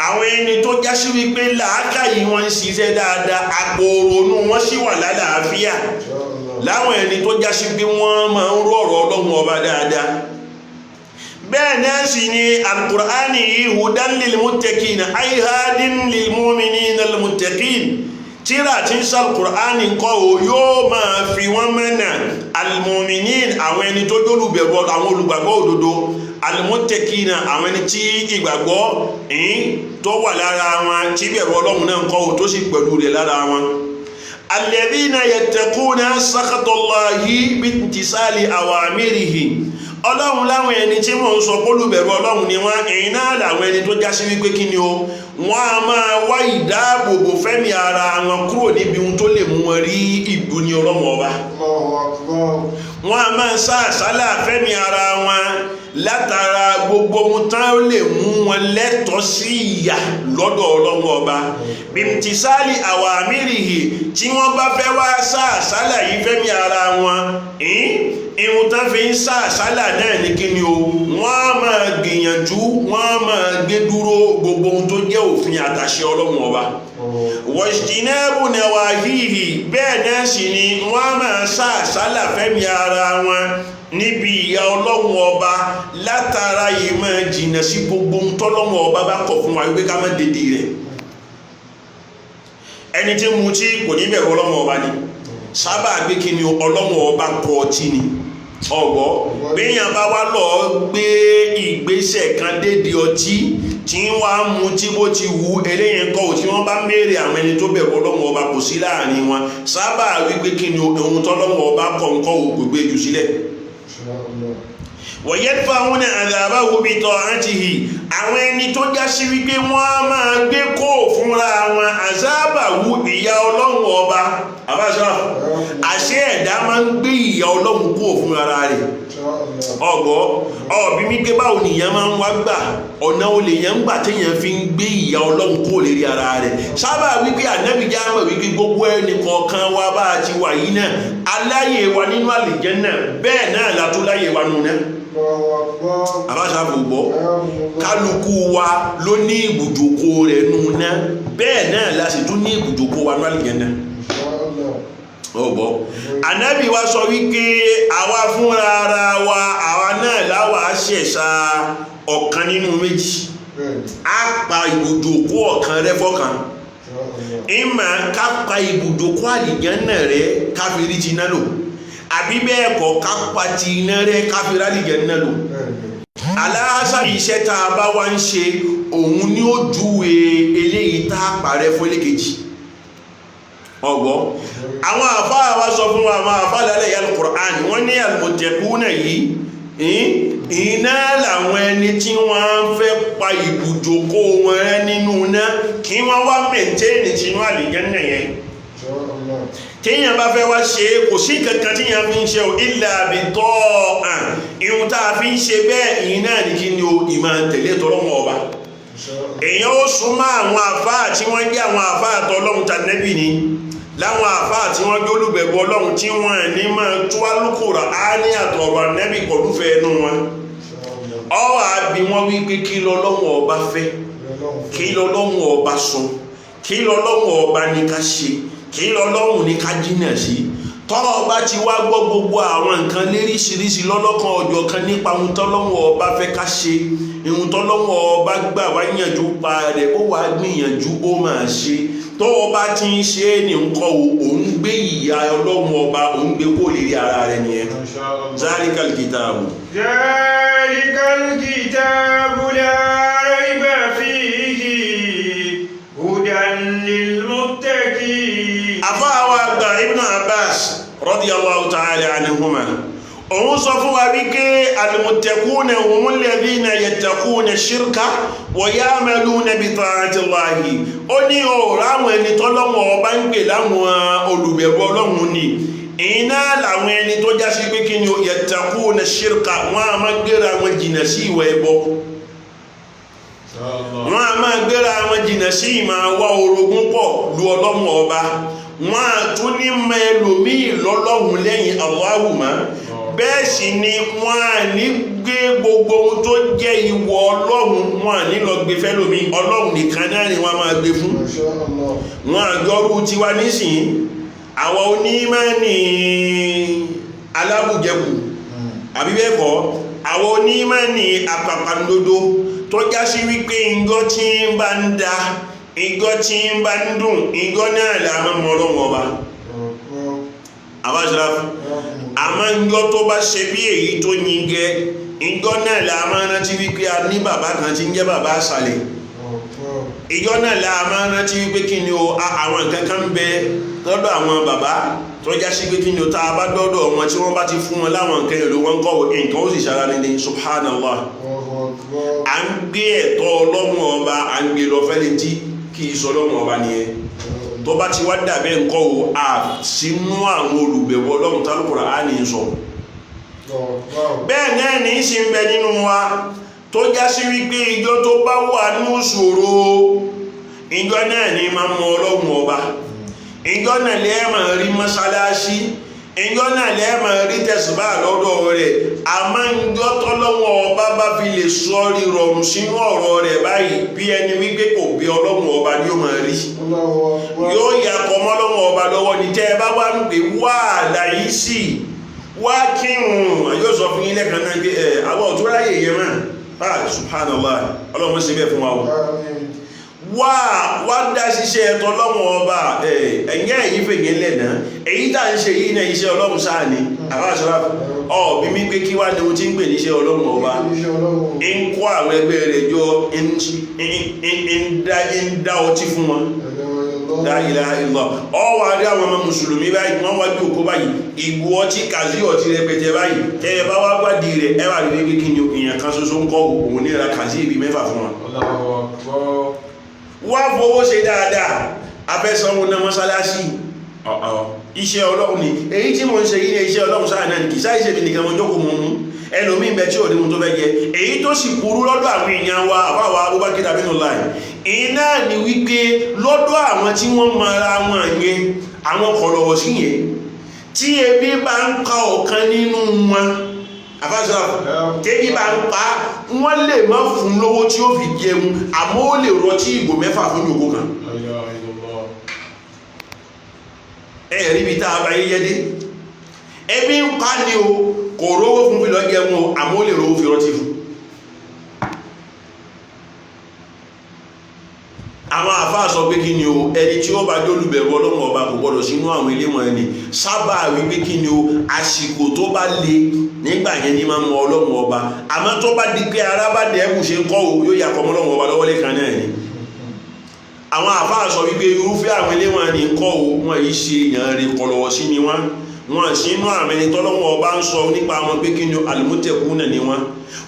àwọn ẹni tó jásí wípé làákàyè wọn ń ṣiṣẹ́ dáadáa, àpòrònú wọn sì wà lálàáfíà, láwọn ẹni tó jásí pé wọ́n máa ń rọ̀rọ̀ Ọlọ́run ọba dáadáa. bẹ́ẹ̀ náà sì ni al-Qur'ani hudan lil muttaqin ay hadin lil mu'minin al muttaqin. Tírà tí ń sọ al-Qur'ani kọ́ o yóò máa fi wọ́n mẹ́nà al-mu'minin àwọn ẹni tó jólùbẹ̀rù àwọn olùgbàgbọ́ òdodo, al-muttaqin àwọn ẹni tí ìgbàgbọ́ tó wà lára wọn tí bẹ̀rù Ọlọ́run náà kọ́ o tó sì pẹ̀lú rẹ̀ lára wọn. alladhina yattaquna sakhatallahi bintisali awamirihi. Ọlọ́run láwọn ẹni tí mò ń sọ pólùbẹ̀rù Ọlọ́run ni wọ́n, ẹ̀yìn náà làwọn ẹni tó jásí wípé kí ni o, wọ́n a máa wá ìdáàbòbò fẹ́mi ara wọn kúrò níbi ohun tó lè mú wọn rí ìbúni Ọlọ́run ọba. Wọ́n a máa sá àsálà fẹ́mi ara wọn látara gbogbo ohun tán lè mú wọn lẹ́tọ̀ọ́ sí ìyà lọ́dọ̀ Ọlọ́run ọba. bimtisali awamirihi, tí wọ́n bá fẹ́ wá sá àsálà yìí fẹ́mi ara wọn, ìhun tán fi ń sá àsálà náà ní kí ni o, wọ́n á máa gbìyànjú, wọ́n á máa gbé dúró gbogbo ohun tó jẹ́ òfin àtàṣẹ Ọlọ́run ọba. wajtinabu nawahihi, bẹ́ẹ̀ náà sì ni wọ́n á máa sá àsálà fẹ́mi ara wọn níbi ìyà Ọlọ́run ọba látara yìí máa jìnà sí gbogbo ohun tọ́lọ́run ọba bá kọ̀ fún wa wípé ká má dédé rẹ̀. ẹni tí mu tí kò ní bẹ̀rù Ọlọ́run ọba ni sábà gbé kí ni Ọlọ́run ọba kọ ọtí ni ọgbọ́ bíyàn bá wá lọ gbé ìgbésẹ̀ kan dédé ọtí tí wọ́n á mú tí bó ti wù eléyìn kọ́ tí wọ́n bá mèrè àwọn ẹni tó bẹ̀rù Ọlọ́run ọba kò sí láàrin wọn, sábà wípé kí ni ohun tọ́lọ́run ọba kọ̀ ń kọ́ ògbé jù sílẹ̀. ويدفعون عذابه بطاعته, àwọn ẹni tó jásí wípé wọ́n á máa gbé kó fúnra wọn àzábàwú ìyà Ọlọ́run ọba. àbáṣọ́ àṣẹ ẹ̀dá máa ń gbé ìyà Ọlọ́run kó fúnra rẹ̀. ọgbọ́ ọ̀bí mi gbé báwo nìyẹn máa ń wá gbà, ọ̀nà olè yẹn ń gbà téèyàn fi ń gbé ìyà Ọlọ́run kó lérí ara rẹ̀. sábà wípé ànábì já mọ̀ wípé gbogbo ẹnì kọ̀ọ̀kan wa bá a ti wà yìí náà, aláyè wa nínú àlìjẹ́nnà bẹ́ẹ̀ náà látó láyè wa nù náà. àbáṣà gbogbo kálukú wa ló ní ibùjókò rẹ̀ nù náà, bẹ́ẹ̀ náà la sì tún ní ibùjókò wa nù àlìjẹ́nnà. ọgbọ́ ànábì wa sọ wípé àwa fúnra ara wa, àwa náà láwa ṣẹ̀ṣà ọ̀kan nínú méjì, á pa ibùjókò ọ̀kan rẹ̀ fọ́kan, ìmọ̀ ká pa ibùjókò àlìjẹ́nnà rẹ̀ káfírí ti náà lò, àbí bẹ́ẹ̀ kọ́ ká pa ti iná rẹ̀ káfírí àlìjẹ́nnà lò. aláṣà iṣẹ́ tá a bá wá ń ṣe òun ní ó júwe eléyìí tá a parẹ́ fún elékejì. ọgbọ́ àwọn àfáà wa sọ fún wa, àwọn àfáà lálẹ́ yà al-Qur'an wọ́n ní al-muttaquna yìí iná làwọn ẹni tí wọ́n fẹ́ pa ibùjókò wọn rẹ́ nínú iná kí wọ́n wá mẹ́ntẹ́ẹ̀nì tinú àlìjẹ́nnà yẹn. tíyàn bá fẹ́ wá ṣe kò sí kankan tíyàn fi ń ṣe o illa bi-ta'a, ihun tá a fi ń ṣe bẹ́ẹ̀ ìyìn náà ní kí ni o, ìmọ̀ tẹ̀lé tọ́lọ́run ọba. èèyàn ó súnmọ́ àwọn àfáà tí wọ́n jẹ́ àwọn àfáà tọ́lọ́run tànẹ́bì ni, láwọn àfáà tí wọ́n jẹ́ olùbẹ̀rù Ọlọ́run tí wọ́n ní máa tú Al-Qur'ani àtọ̀rọ̀ ànẹ́bì pọ̀lúfẹ́ ẹnu wọn. ọwọ́ àbí wọ́n wí pé kí lọ́lọ́run ọba fẹ́, kí lọ́lọ́run ọba sọ, kí lọ́lọ́run ọba ní ká ṣe, kí lọ́lọ́run ní ká jìnà sí. tọ́rọ̀ ọba ti wá gbọ́ gbogbo àwọn nǹkan léríṣiríṣi lọ́lọ́kan ọjọ́ kan nípa ohun tọ́lọ́run ọba fẹ́ ká ṣe, ohun tọ́lọ́run ọba gbà wá yànjú pa rẹ̀, ó wá gbìyànjú ó máa ṣe. tó ọba ti ń ṣe é ní nǹkan òun gbé ìyà Ọlọ́run ọba òun gbé kó lérí ara rẹ̀ nìyẹn. zalikal kitabu. zalikal kitabu la rayba fihi hudan lil muttaqin. àfáàwọ̀ àgbà Ibn Abbas radiyallahu ta'ala anhuma òun sọ fún wa wípé al-muttaquna humul ladhina yattaquna ash-shirka wa ya'maluna bi ta'ati Allahi. ó ní ọ̀rọ̀ àwọn ẹni tọ́lọ́wọ́ ọba ń pè láwọn olùbẹ̀rù Ọlọ́run ni iná làwọn ẹni tó já sí pé kí ni yattaquna shirka wọ́n a máa gbéra wọn jìnà sí ìwà ẹbọ wọ́n a máa gbéra wọn jìnà sí ìmọ̀ wá orogún pọ̀ lu Ọlọ́run ọba wọ́n a tún ní mẹ́lòmíì lọ́lọ́run lẹ́yìn Allahu mọ́ bẹ́ẹ̀ sì ni wọ́n a ní gbé gbogbo ohun tó jẹ́ ìwọ Ọlọ́run wọ́n a ní lọ gbé fẹ́lòmíì Ọlọ́run nìkan náà ni wọ́n máa gbé fún wọ́n a gbọ́rú tiwa nísìnyí àwọn onímánì alábùjẹkù àbí bẹ́ẹ̀ kọ́ àwọn onímánì àpàpàǹdodo tó já sí wípé ìgọ́ tí ń bá ń da ìgọ́ tí ń bá ń dùn ìgọ́ náà làmọ́ mọ́ Ọlọ́run ọba àbáṣọ́lá àmọ́ ìgọ́ tó bá ṣe bí èyí tó yingẹ́ ìgọ́ náà làmọ́ rántí wípé a ní bàbá kan tí ń jẹ́ bàbá àṣàlẹ̀ ìjọ náà làmọ́ rántí wípé kí ni o àwọn nǹkan kan bẹ lọ́dọ̀ àwọn bàbá tó já sí pé kí ni o tá a bá dọ́dọ̀ wọn tí wọ́n bá ti fún wọn láwọn nǹkan èlò wọn kọ́ nǹkan ó sì ṣara nílé subhanallah à ń gbé ẹ̀tọ́ Ọlọ́run ọba à ń gbé lọ fẹ́lẹ̀ tí kì í sọ Ọlọ́run ọba nìyẹn tó bá ti wá dàbẹ́ nǹkan o à sínú àwọn olùbẹ̀wọ̀ Ọlọ́run tálùkùrà á ní sọ bẹ́ẹ̀ náà ní í ṣe ń bẹ nínú wa tó já sí wípé ìjọ tó bá wà ní ìṣòro ìjọ náà ní máa mọ Ọlọ́run ọba ìjọ náà lẹ́ẹ̀mọ̀ rí mọ́sálásí ìjọ náà lẹ́ẹ̀mọ̀ rí tẹ̀sùbá lọ́dọ̀ rẹ̀ àmọ́ ìjọ tọ́lọ́wọ́ ọba bá fi lè sọ rírọrùn sínú ọ̀rọ̀ rẹ̀ báyìí bí ẹni wípé kò bí Ọlọ́run ọba ni ó máa rí yóò yà kọ́mọ́ Ọlọ́run ọba lọ́wọ́ ní tẹ́ ẹ bá wá ń pè wá láyé sí wá kírun yóò sọ fún yín lẹ́kan náà pé àwọn òtún ráyè yẹn mọ́ subhanallah Ọlọ́run ṣe bẹ́ẹ̀ fún wa wá dá ṣiṣẹ́ ẹ̀tọ́ Ọlọ́run ọba ẹ̀yẹ́ èyí fèyẹ lẹ́nà èyí tà ń ṣe yìí náà iṣẹ́ Ọlọ́run sáà ní àbáṣọ́lá ọ̀bí mi pé kí wá ní ohun tí ń pè níṣẹ́ Ọlọ́run ọba ń kó àwọn ẹgbẹ́ rẹ̀ jọ ń dá ọtí fún wọn la ilaha illallah ọwọ́ adé àwọn ọmọ mùsùlùmí báyìí wọ́n wá bí òkú báyìí ìgbò ọtí kàzí ọtí rẹpẹtẹ báyìí tẹ́yẹ bá wá gbádìí rẹ̀ ẹ wà lórí kí ni èèyàn kan ṣoṣo ń kọ́ òun ní ra kàzí ibi mẹ́fà fún wọn wá fowó ṣe dáadáa afẹ́sanwó náà mọ́sálásí iṣẹ́ Ọlọ́run ni èyí tí mo ń ṣe yí ní iṣẹ́ Ọlọ́run sáà náà kì sáà ìṣẹ́ nìkan wọn jókòó mọ́ mú ẹlòmí bẹ tí ò ní mú tó fẹ́ jẹ èyí tó sì burú lọ́dọ̀ àwọn èèyàn wa àbáwà Abubakar tàbínú láì iná ni wípé lọ́dọ̀ àwọn tí wọ́n mara wọn yẹn àwọn kọ̀lọ̀wọ̀ sí yẹn tí ebi bá ń ka ọ̀kan nínú wọn àfáàsọ́ tẹ́bí bá ń pa wọ́n lè má fún lówó tí ó fi jẹun àmọ́ ó lè rọtí ìgò mẹ́fà fún yòókù kan ẹ̀rí bí tá a bá yíyẹ́ dé ẹbí ń pa ní o kò rówó fún fi lọ jẹun o àmọ́ ó lè rówó fi rọtí fún àwọn àfáà sọ pé kí ni o ẹni tí ó bá jólùbẹ̀rù Ọlọ́run ọba kò gbọdọ̀ sínú àwọn ilé wọn ẹni sábà wípé kí ni o àsìkò tó bá le nígbà yẹn ní máa mọ Ọlọ́run ọba àmọ́ tó bá di pé ara bá dẹ̀ ẹ̀kù ṣe ń kọ́ o yóò yà kọ́ Ọlọ́run ọba lọ́wọ́lé kan náà ni àwọn àfáà sọ wípé irúfẹ́ àwọn ilé wọn ni kọ́ o wọn yìí ṣe èèyàn rẹ̀ kọlọ̀wọ̀ sí ni wọn sínú àmì ẹni tọ́lọ́wọ́ ọba ń sọ nípa wọn pé kí ni al-muttaquna ni wọn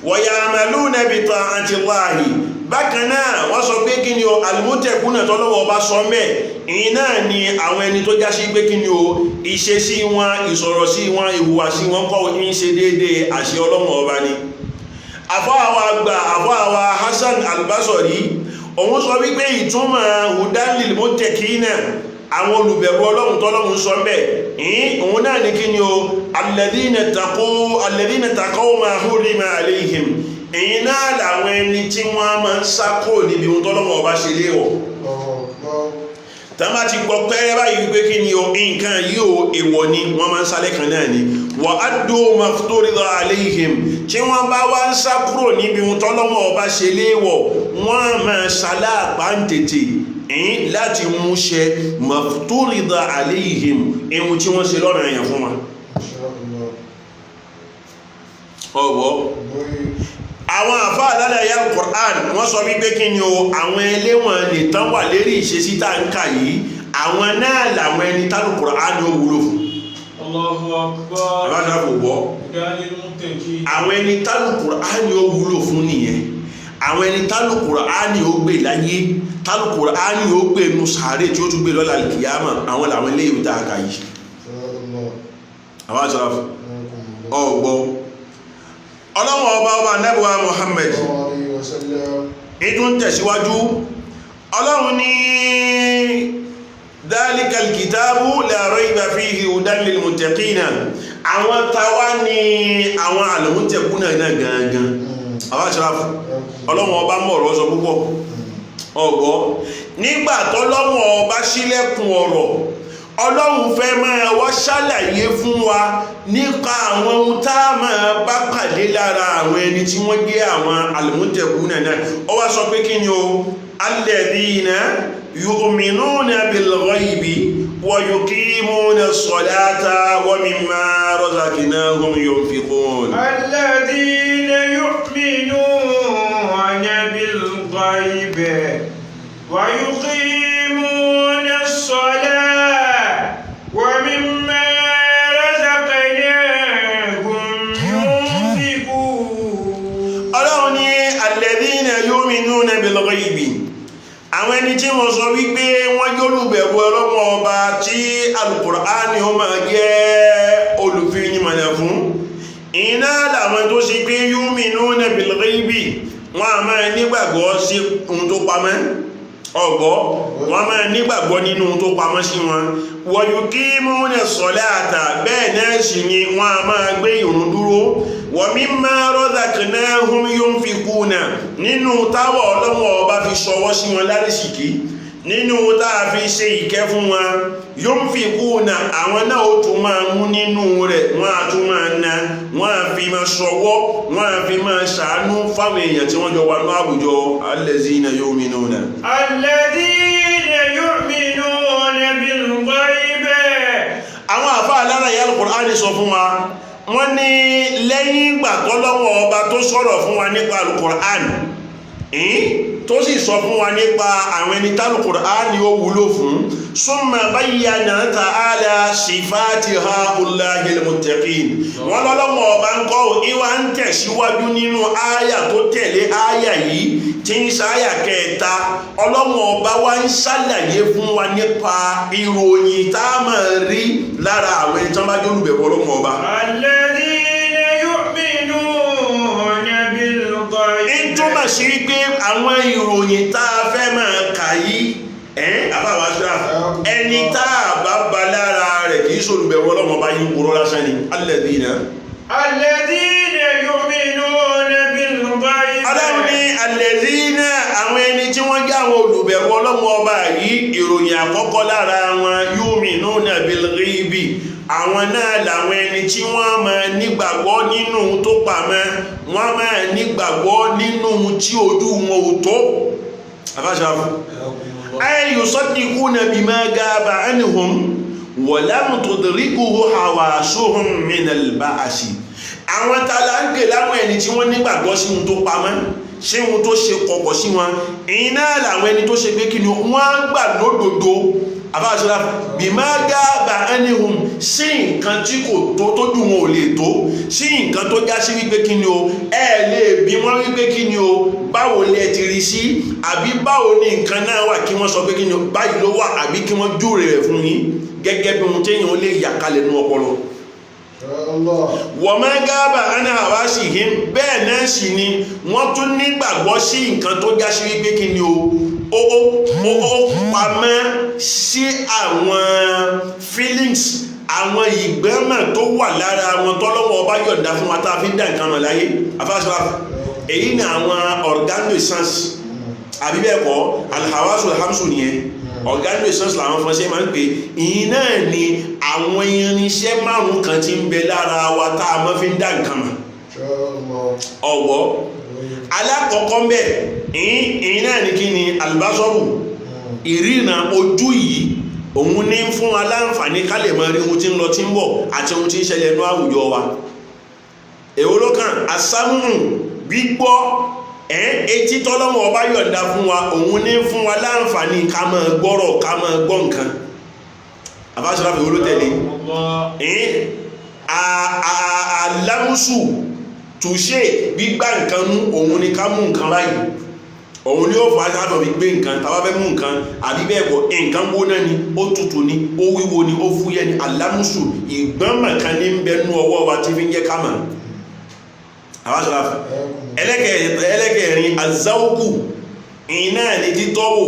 wa ya'maluna bi ta'ati Allahi bákan náà wọ́n sọ pé kí ni o al-muttaquna tọ́lọ́wọ́ ọba sọ mẹ́ ìyìn náà ni àwọn ẹni tó já sí pé kí ni o ìṣesí wọn ìsọ̀rọ̀ sí wọn ìhùwàsí wọn kọ́ ń ṣe déédéé àṣẹ Ọlọ́run ọba ni àfáàwà Hasan al-Basri òun sọ wípé ìtumọ̀ hudan lil muttaqina àwọn olùbẹ̀rù Ọlọ́run tọ́lọ́run sọ mẹ́ òun náà ní kí ni o alladhina taqaw ma hurrima alayhim èyí náà làwọn ẹni tí wọ́n máa ń sákò níbi ohun tọ́lọ́run ọba ṣe léwọ̀ tàbá ti gbọ́ pẹ́rẹ́ báyìí wípé kí ni o nǹkan yìí o èwọ̀ ni wọ́n máa ń sálẹ̀ kan náà ni wa addu mafturida alayhim tí wọ́n bá wá ń sá kúrò níbi ohun tọ́lọ́run ọba ṣe léwọ̀ wọ́n máa ṣaláàpá ń tètè láti mú ṣe mafturida alayhim ihun tí wọ́n ṣe lọ́nà èèyàn fún wa ọ̀wọ́ àwọn àfá àlàyé al-Qur'an wọ́n sọ wípé kí ni o àwọn ẹlẹ́wọ̀n lè tán wà lérí ìṣesí tá ń kà yìí àwọn náà làwọn ẹni tálù Qur'an ó wúlò fún Allahu Akbar àwọn ẹni tálù Qur'an ó wúlò fún nìyẹn àwọn ẹni tálù Qur'an ó gbé láyé tálù Qur'an ó gbé nù sàárè tí ó tún gbé lọ́la kìyàmà àwọn làwọn ilé ìwé tá a kà yìí àwọn àṣàrà ọgbọ́ ọlọ́wọ́ ọba nẹ́bùwá Muhammad ìtún tẹ̀síwájú ọlọ́run ní dhalikal kitabu la rayba fihi hudan lil muttaqina àwọn tàwa ní àwọn al-muttaquna náà gangan àwọn àṣàrà ọlọ́run ọba mọ̀rọ̀ sọ púpọ̀ ọgbọ́ nígbà tọ́lọ́run ọba ṣílẹ̀kùn ọ̀rọ̀ ọlọ́run fẹ́ máa wá ṣàlàyé fún wa nípa àwọn ohun tá a máa bá pàdé lára àwọn ẹni tí wọ́n jẹ́ àwọn al-muttaquna náà ó wá sọ pé kí ni o alladhina yu'minuna bil ghaibi wa yuqimuna as-salata wa mimma razaqnahum yunfiqun. alladhina yu'minuna bil ghaibi wa yuqimuna as-salata ومما رزقناهم ينفقون ọlọ́run ní alladhina yu'minuna bil ghaibi àwọn ẹni tí wọ́n sọ wípé wọ́n jólùbẹ̀rù ọlọ́pọ̀ ọba tí al-Qur'ani ó máa jẹ́ olùfinimọ̀nà fún iná làwọn tó sì pé yu'minuna bil ghaibi wọ́n a máa nígbàgbọ́ sí ohun tó pamọ́ ọgbọ́ wọ́n máa nígbàgbọ́ nínú tó pamọ́ sí wọn wa yuqimuna salata bẹ́ẹ̀ náà sì ni wọ́n a máa gbé ìrun dúró wa mimma razaqnahum yunfiquna nínú táwọ̀ ọlọ́wọ́ ọba fi ṣọwọ́ sí wọn lárísìkí nínú táà fi ṣe ìkẹ́ fún wọn yunfiquna àwọn náà ó tún máa mú nínú rẹ̀ wọ́n a tún máa na wọ́n a fi máa ṣọwọ́ wọ́n a fi máa ṣàánú fáwọn èèyàn tí wọ́n jọ wà ní àwùjọ allazina yu'minuna bil ghaibi àwọn àfá alárayá al-Qur'ani sọ fún wa wọ́n ní lẹ́yìn ìgbà tọ́lọ́wọ́ ọba tó sọ̀rọ̀ fún wa nípa al-Qur'ani tó sì sọ fún wa nípa àwọn ẹni tí al-Qur'ani ó wúlò fún summa bayyana ta'ala sifati ha'ulahil muttaqin wọ́n lọ́lọ́wọ́ ọba ń kọ́ ìwà ń tẹ̀síwájú nínú áyà tó tẹ̀lé áyà yìí tí ń sáyà kẹta ọlọ́wọ́ ọba wá ń ṣàlàyé fún wa nípa ìròyìn tá a máa rí lára àwọn ẹni tí wọ́n bá jólùbẹ̀wọ̀ ọlọ́wọ́ ọba. alladhina yu'minuna bil ghaibi ìtumọ̀ sí pé àwọn ìròyìn tá a fẹ́ máa kà yìí àbáwá síra ẹni tá a bá ba lára rẹ̀ kì í ṣolùbẹ̀wọ̀ ọlọ́wọ́ ọba yìí ń kúrò lásán ni alladhina yu'minuna bil ghaibi aláwọ̀ ní alladhina àwọn ẹni tí wọ́n jẹ́ àwọn olùbẹ̀wọ̀ ọlọ́wọ́ ọba yìí ìròyìn àkọ́kọ́ lára wọn yu'minuna bil ghaibi àwọn náà làwọn ẹni tí wọ́n máa nígbàgbọ́ nínú tó pamọ́ wọ́n máa nígbàgbọ́ nínú tí ojú wọn ò tó afáṣàfù ay yusaddiquna bima gaba anhum wa lam tudrikuhu hawasuhum min al-ba'si àwọn tààlà ń pè láwọn ẹni tí wọ́n nígbàgbọ́ sí ohun tó pamọ́ sí ohun tó ṣe kọ̀kọ̀ sí wọn iná làwọn ẹni tó ṣe pé kí ni wọ́n gbà lódodo àbáṣọ́lá bí máa gáàbà ẹnihun sí nǹkan tí kò tó tójú wọn ò lè tó sí nǹkan tó já sí wípé kí ni o ẹ lè bí wọ́n wípé kí ni o báwo lẹ ti rí sí àbí báwo ni nǹkan náà wà kí wọ́n sọ pé kí ni o báyìí ló wà àbí kí wọ́n júre rẹ̀ fún yín gẹ́gẹ́ bí ohun téèyàn lè yà kalẹ̀ nú ọpọlọ wọ́n máa gáàbà ẹni àwá sí yìí bẹ́ẹ̀ náà sì ni wọ́n tún nígbàgbọ́ sí nǹkan tó já sí wípé kí ni o ó pamọ́ sí àwọn feelings àwọn ìgbẹ́mọ̀ tó wà lára wọn tọ́lọ́wọ́ ọba yọ̀ǹda fún wa tá a fi ń dá nǹkan mọ̀ láyé afáṣọ́ èyí ni àwọn organo essence àbí bẹ́ẹ̀ kọ́ alhawasul hamsu nìyẹn organo essence làwọn fọ́nṣẹ́ máa ń pè ìyìn náà ni àwọn irinṣẹ́ márùn kan tí ń bẹ lára wa tá a máa fi ń dá nǹkan mọ̀ ọ̀wọ́ alákọ̀ọ́kọ́ mbẹ̀ ìyìn náà ni kí ni albasọ́rù ìrìnà ojú yìí òun ní fún aláǹfààní ká lè máa rí ohun tí ń lọ tí ń bọ̀ àti ohun tí ń ṣẹlẹ̀ ní àwùjọ wa èwo ló kàn asámùn gbígbọ́ etí tọ́lọ́wọ́ ọba yọ̀ǹda fún wa òun ní fún wa láǹfààní ká máa gbọ́rọ̀ ká máa gbọ́ nǹkan àbáṣọ́lá fi wọ́n tẹ̀lé alámùsù túnṣe gbígbá nǹkan mú òun ni ká mú nǹkan báyìí òun ni ó fà á sábà fi gbé nǹkan tàbá fẹ́ mú nǹkan àbí bẹ́ẹ̀ kọ́ nǹkan gbóná ni ó tutù ni ó wíwo ni ó fúyẹ́ ni alámùsù ìgbọ́nmọ̀ kan ní ń bẹ nú ọwọ́ wa tí fi ń jẹ́ kámà àbáṣọ́lá ẹlẹ́kẹ̀ẹ́rin azáwókù iná ní títọ́wò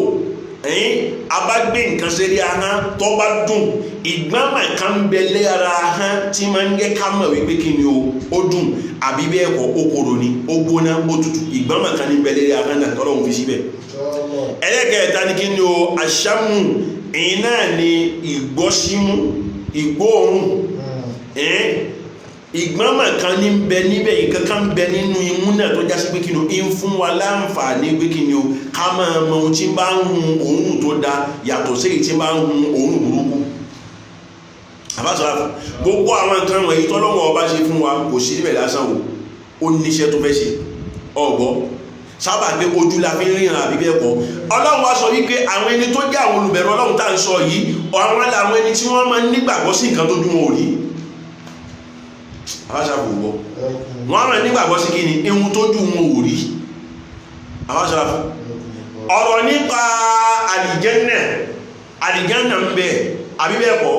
abágbé nǹkan ṣeré ahán tó bá dùn ìgbọ́nmọ̀ kan ń bẹ lára ahán tí máa ń jẹ́ kámà wípé kí ni ó dùn àbí bẹ́ẹ̀ kọ́ ó korò ni ó gbóná ó tutù ìgbọ́nmọ̀ kan ní bẹ lára ahán náà tọ́lọ́hun fi síbẹ̀ ẹlẹ́kẹ̀ẹ́ta ní kí ni o aṣámù iná ní ìgbọ́símú ìgbóòrùn ìgbọ́nmọ̀ kan ní bẹ níbẹ̀ ìkankan bẹ nínú imú náà tó jásí pé kí ni o ń fún wa láǹfààní pé kí ni o ká máa mọ ohun tí bá ń hun òórùn tó da yàtọ̀ sí èyí tí bá ń hun òórùn burúkú àbáṣọ́lá gbogbo àwọn nǹkan wọ̀nyí tọ́lọ́wọ́ ọba ṣe fún wa kò sí níbẹ̀ lásán o ó níṣẹ́ tó fẹ́ ṣe ọgbọ́ sábà pé ojú la fi ń ríran àbí bẹ́ẹ̀ kọ́ ọlọ́run wá sọ wípé àwọn ẹni tó jẹ́ àwọn olùbẹ̀rù ọlọ́run tá à ń sọ yìí àwọn làwọn ẹni tí wọ́n máa ń nígbàgbọ́ sí nǹkan tó dún wọn ò rí àbáṣàbò wọ́ wọ́n máa ń nígbàgbọ́ sí kí ni ihun tó dún wọn ò rí àbáṣàbò ọ̀rọ̀ nípa àlìjẹ́nà ń bẹ àbí bẹ́ẹ̀ kọ́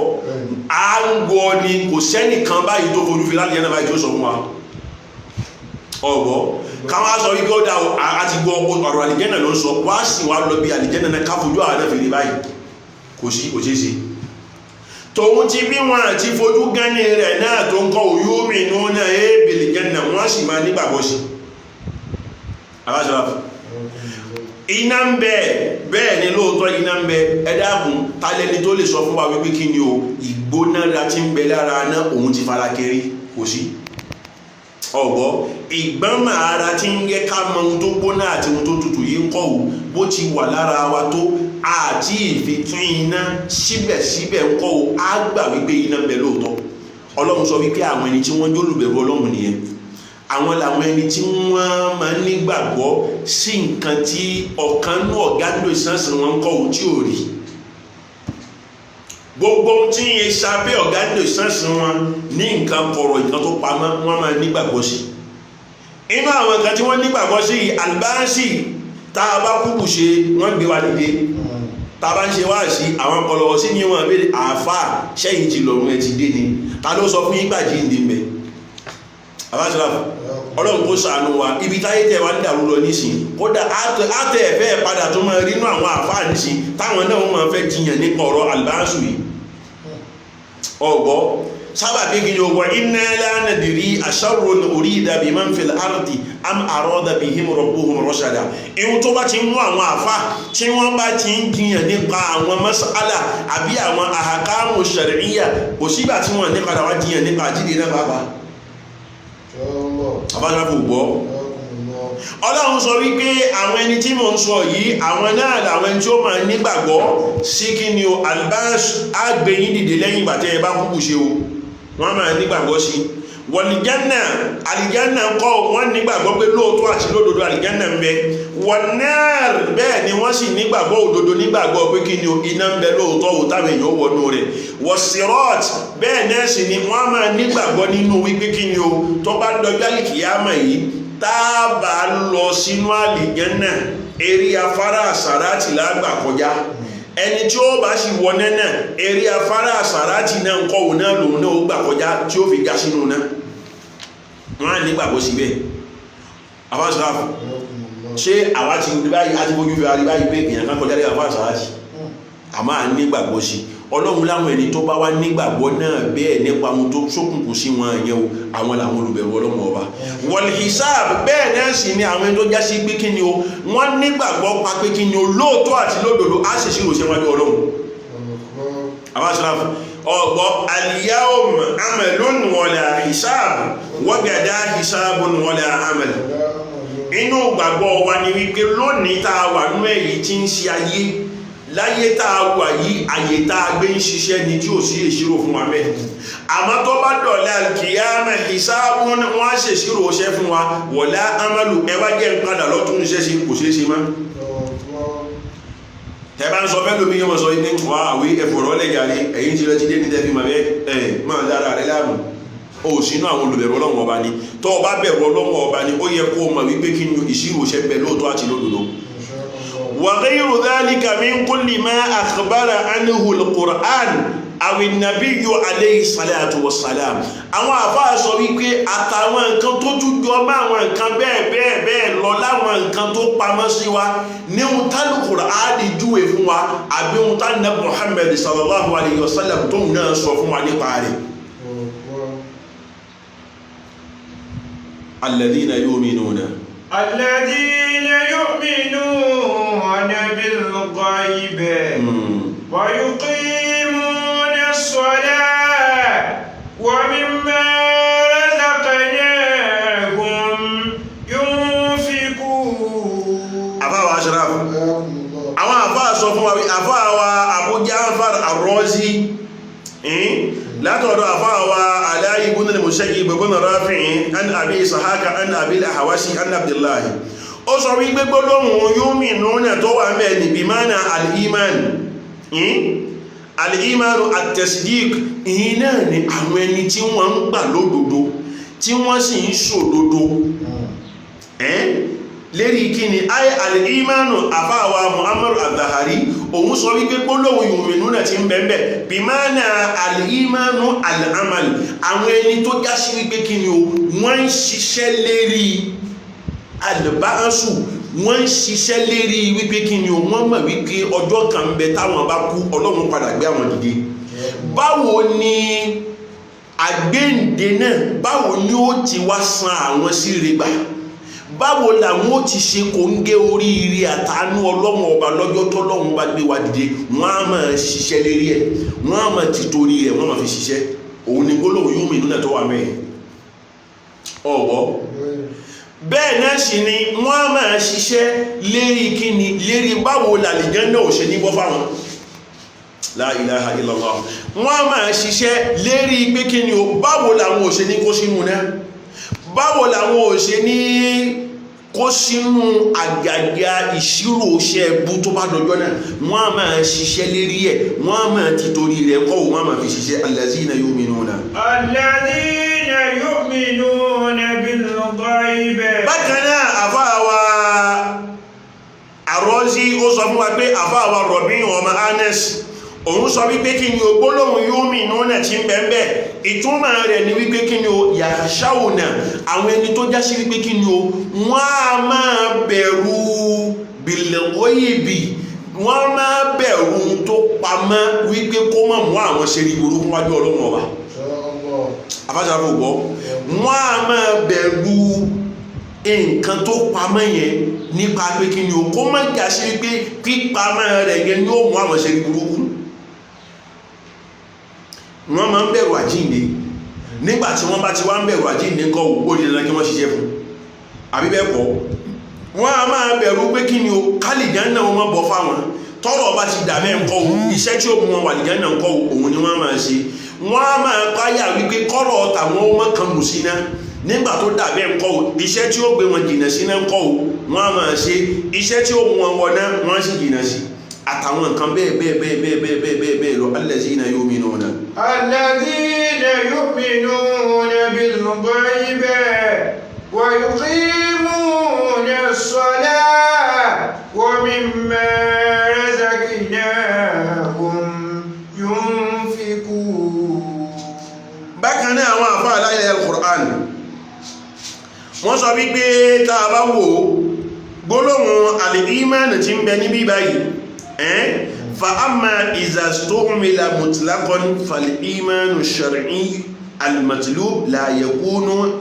à ń gbọ́ ni kò sẹ́nìkan báyìí tó fojú fi láti yẹn náà báyìí tó sọ fún wa ọ̀gbọ́ káwọn sọ wípé ó dá àti gbọ́ ọ̀rọ̀ àlìjẹ́nà ló ń sọ wá sì wá lọ bí àlìjẹ́nà náà káfojú àwọn náà fèrè báyìí kò sí kò ṣeé ṣe tòun ti bí wọn àti fojú gánni rẹ̀ náà tó ń kọ́ òyúmi inú náà ébèlè jẹ́nà wọ́n sì máa nígbàgbọ́ sí iná ń bẹ bẹ́ẹ̀ ni lóòótọ́ iná ń bẹ ẹ dákun tálẹ́ni tó lè sọ fún wa wípé kí ni o ìgbónára tí ń bẹ lára náà òun ti fara kiri kò sí ọ̀gbọ́ ìgbọ́nmọ̀ ara tí ń gẹ́ ká mọ ohun tó gbóná àti ohun tó tutù yìí ń kọ́ ò bó ti wà lára wa tó àti ìfitún iná síbẹ̀síbẹ̀ ń kọ́ ò á gbà wípé iná ń bẹ lóòótọ́ ọlọ́run sọ wípé àwọn ẹni tí wọ́n jólùbẹ̀rù ọlọ́run nìyẹn àwọn làwọn ẹni tí wọ́n máa ń nígbàgbọ́ sí nǹkan tí ọ̀kan nú ọ̀gádùn ìsánsìn wọn ń kọ́ ò tí ò rí gbogbo tí yẹ sábẹ́ ọ̀gádùn ìsánsìn wọn ní nǹkan kọ̀rọ̀ nǹkan tó pamọ́ wọ́n máa nígbàgbọ́ sí inú àwọn nǹkan tí wọ́n nígbàgbọ́ sí albáṣì tá a bá kúkú ṣe wọ́n gbé wa dìde tá a bá ń ṣe wá sí àwọn ọpọlọ sí ní wọn abẹ́rẹ́ àáfàá ṣẹ́yìn ti lọ́rùn ẹ ti dé ni ta ló sọ fún yígbà jí ìdí mbẹ abáṣọlá ọlọ́run kó ṣàánú wa ibi táyé tẹ̀ wá ń dàrú lọ nísìn kódà àtẹ̀ ẹ̀fẹ́ padà tó máa rí inú àwọn àáfàá nísìn táwọn náà máa fẹ́ jiyàn nípa ọ̀rọ̀ albáṣù yìí ọgbọ́ sábà bí kí ni ogun inna la nadri asharrun urida biman fil ardi am arada bihim rabbuhum rashada ihun tó bá ti mú àwọn àfá tí wọ́n bá ti ń jiyàn nípa àwọn mas'ala àbí àwọn ahkamu shar'iyya kò sígbà tí wọ́n ní padà wá jiyàn nípa àjídé náà pàápàá abájáfò gbọ́ ọlọ́run sọ wípé àwọn ẹni tí mo ń sọ yìí àwọn náà làwọn ẹni tí ó máa nígbàgbọ́ sí kí ni o albáṣ àgbẹ̀yìn dìde lẹ́yìn ìgbà tẹ́ ẹ bá kúkú ṣe o wọ́n máa nígbàgbọ́ sí wọ̀lìjánà àlìjánà kọ́ wọ́n nígbàgbọ́ pé lóòótọ́ àti lódodo àlìjánà ń bẹ wọ̀nẹ́ẹ̀r bẹ́ẹ̀ ni wọ́n sì nígbàgbọ́ òdodo nígbàgbọ́ pé kí ni o iná ń bẹ lóòótọ́ ò táwọn èèyàn wọnú rẹ̀ wọ̀sírọ́ọ̀t bẹ́ẹ̀ náà sì ni wọ́n máa nígbàgbọ́ nínú wípé kí ni o tó bá dọjọ́ àlìkìyámà yìí táàbà lọ sínú àlìjánà eré afárá àsàrátì lágbà kọjá ẹni tí ó bá sì wọnẹ́ náà eré afárá àsàrátì náà ń kọ́wò náà lòun náà ó gbà kọjá tí ó fi já sínú náà wọ́n á nígbàgbọ́ síbẹ̀ afáṣáfù ṣé àwa ti báyìí àti fojú fi arí báyìí pé èèyàn kan kọjá lé afárá àsàrátì àmọ́ à ń nígbàgbọ́ sí ọlọ́run láwọn ẹni tó bá wá nígbàgbọ́ náà bẹ́ẹ̀ nípa ohun tó ṣókùnkùn sí wọn yẹn o àwọn làwọn olùbẹ̀rù ọlọ́run ọba wal hisab bẹ́ẹ̀ náà sì ni àwọn ẹni tó já sí pé kí ni o wọ́n nígbàgbọ́ pa pé kí ni o lóòótọ́ àti lódodo á sì ṣírò ṣe wájú ọlọ́run abáṣáláfù ọgbọ́ al-yawm amalun wala hisab wa gada hisabun wala amal inú gbàgbọ́ wa ni wípé lónìí tá a wà nú èyí tí ń ṣe ayé láyé tá a wà yìí àyè tá a gbé ń ṣiṣẹ́ ni tí ò sí ìṣirò fún wa mẹ́ àmọ́ tó bá dọ̀lá kìyàmẹ́ ìsáàbù wọ́n á ṣèṣirò ṣẹ́ fún wa wọ̀lá amalu ẹwà jẹ́ ń padà lọ́tún iṣẹ́ sí kò ṣeé ṣe má tẹ́bá ń sọ fẹ́ lómi yọmọ sọ ní wà àwé ẹ̀fọ̀rọ̀ lẹ́gàrí ẹ̀yìn tí lọ ti dé ní tẹ́fí ma bẹ́ ẹ̀ máa dára rẹ̀ láàmù ó sínú àwọn olùbẹ̀rù Ọlọ́run ọba ni tó bá bẹ̀rù Ọlọ́run ọba ni ó yẹ kó mọ̀ wípé kí ni ìṣirò ṣẹ́ bẹ lóòótọ́ àti lódodo وغير ذلك من كل ما أخبر عنه القرآن أو النبي عليه الصلاة والسلام àwọn àfáà sọ wípé àtàwọn nǹkan tó tún jọ mọ́ àwọn nǹkan bẹ́ẹ̀ lọ láwọn nǹkan tó pamọ́ sí wa ní ohun tálù Kùránì júwe fún wa àbí ohun tálù Nábì Muhammad sallallahu alayhi wa sallam tó náà sọ fún wa nípa rẹ̀. alladhina yu'minuna بالغيب ويقيمون الصلاة ومما رزقناهم ينفقون. أبا أشرف أما أبا صفوا أبا أبو جعفر الرازي لا تقول أبا علي بن المسيب بن رافع عن أبي إسحاق عن أبي الأحوص عن عبد الله ó sọ wípé gbólóhùn yu'minuna tó wà mẹ́ni bí mánà al-imanu at-tasdiq ìyí náà ni àwọn ẹni tí wọ́n ń gbà lódodo tí wọ́n sì ń ṣòdodo lérí kíni ay al-imanu àfáàwà Muhammad al-Dhahari òun sọ wípé gbólóhùn yu'minuna ti ń bẹ̀m̀bẹ̀ bí mánà al-imanu al-amal àwọn ẹni tó já sí wípé kíni o wọ́n ń ṣiṣẹ́ lérí alìbáṣù wọ́n ń ṣiṣẹ́ lérí wípé kí ni wọ́n mọ̀ wípé ọjọ́ kan ń bẹ táwọn bá kú Ọlọ́run padà gbé àwọn dìde. Báwo ni àgbéǹde náà báwo ni ó ti wá san àwọn sí rẹgbà báwo làwọn ó ti ṣe kò ń gé oríire àtàánú Ọlọ́run ọba lọ́jọ́ tọ́lọ́run bá gbé wa dìde wọ́n á máa ṣiṣẹ́ lérí ẹ̀ wọ́n á máa ti torí ẹ̀ wọ́n máa fi ṣiṣẹ́ òun ni gbólóhùn yu'minuna tó wà mẹ́rin ọ̀wọ́ bẹ́ẹ̀ náà sì ni wọ́n á máa ṣiṣẹ́ lérí kíni lérí báwo làlìjánnà ò ṣe ní bọ́ fáwọn la ilaha illallah wọ́n á máa ṣiṣẹ́ lérí pé kíni o báwo làwọn ò ṣe ní kó sínú náà báwo làwọn ò ṣe ní kó sínú àgàgà ìṣirò iṣẹ́ ẹbú tó bá dọjọ́ náà wọ́n á máa ṣiṣẹ́ lérí ẹ̀ wọ́n á máa títorí rẹ̀ kọ́ wọ́n á máa fi ṣiṣẹ́ allazina yu'minuna bil-ghayb. Bákan náà àfáàwà Ar-Razi ó sọ fún wa pé àfáàwà Rabi' ọmọ Anas òun sọ wípé kí ni o gbólóhùn yu'minuna tí ń bẹ̀m̀bẹ̀ ìtumọ̀ rẹ̀ ni wípé kí ni o yakhshawna àwọn ẹni tó já sí wípé kí ni o wọ́n á máa bẹ̀rù bil-ghaybi wọ́n máa bẹ̀rù tó pamọ́ wípé kó má mú àwọn ṣe rí burúkú wájú Ọlọ́run ọba afájáfò gbọ́ wọ́n á máa bẹ̀rù nǹkan tó pamọ́ yẹn nípa pé kí ni o kó má jà sí wípé pípamọ́ rẹ̀ yẹn ni ó mú àwọn ṣe rí burúkú wọ́n máa ń bẹ̀rù àjíǹde nígbàtí wọ́n bá ti wá ń bẹ̀rù àjíǹde kọ́ ó di dandan kí wọ́n ṣiṣẹ́ fún àbí bẹ́ẹ̀ kọ́ wọ́n á máa bẹ̀rù pé kí ni o kálìjánnà wọ́n bọ̀ fáwọn tọ́rọ̀ bá ti dà mẹ́ ńkọ́ iṣẹ́ tí ó mú wọn wà àlìjánnà ńkọ́ òun ni wọ́n máa ṣe wọ́n á máa páyà wípé kọ́rọ̀ tàwọn ọmọ kan mú sí náà nígbà tó dà bẹ́ẹ̀ ńkọ́ iṣẹ́ tí ó gbé wọn jìnà sí náà ńkọ́ wọ́n á máa ṣe iṣẹ́ tí ó mú wọn wọ náà wọ́n sì jìnà sí àtàwọn nǹkan bẹ́ẹ̀ lọ allazina yu'minuna bil-ghayb wa yuqimuna as-salata wa mimma razaqnahum yunfiqun. Bákan náà àwọn àfáà láyé al-Qur'an wọ́n sọ wípé tá a bá wò gbólóhùn al-iman tí ń bẹ níbí báyìí فأما إذا استعمل مطلقا فالإيمان الشرعي المطلوب لا يكون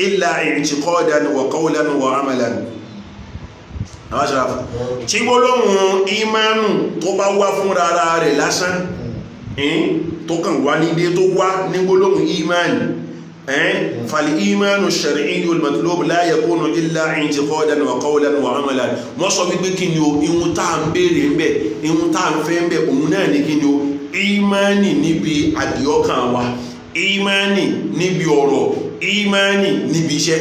إلا اعتقادا وقولا وعملا. tí gbólóhùn ìmánu tó bá wá fún rárá rẹ̀ lásán tó kàn wá nílé tó wá ní gbólóhùn ìmánu فالإيمان الشرعي المطلوب لا يكون إلا اعتقادا وقولا وعملا wọ́n sọ wípé kí ni o ihun tá à ń béèrè ń bẹ ihun tá à ń fẹ́ ń bẹ òun náà ní kí ni o ìmánì níbi àdìọ́kàn wa ìmánì níbi ọ̀rọ̀ ìmánì níbi iṣẹ́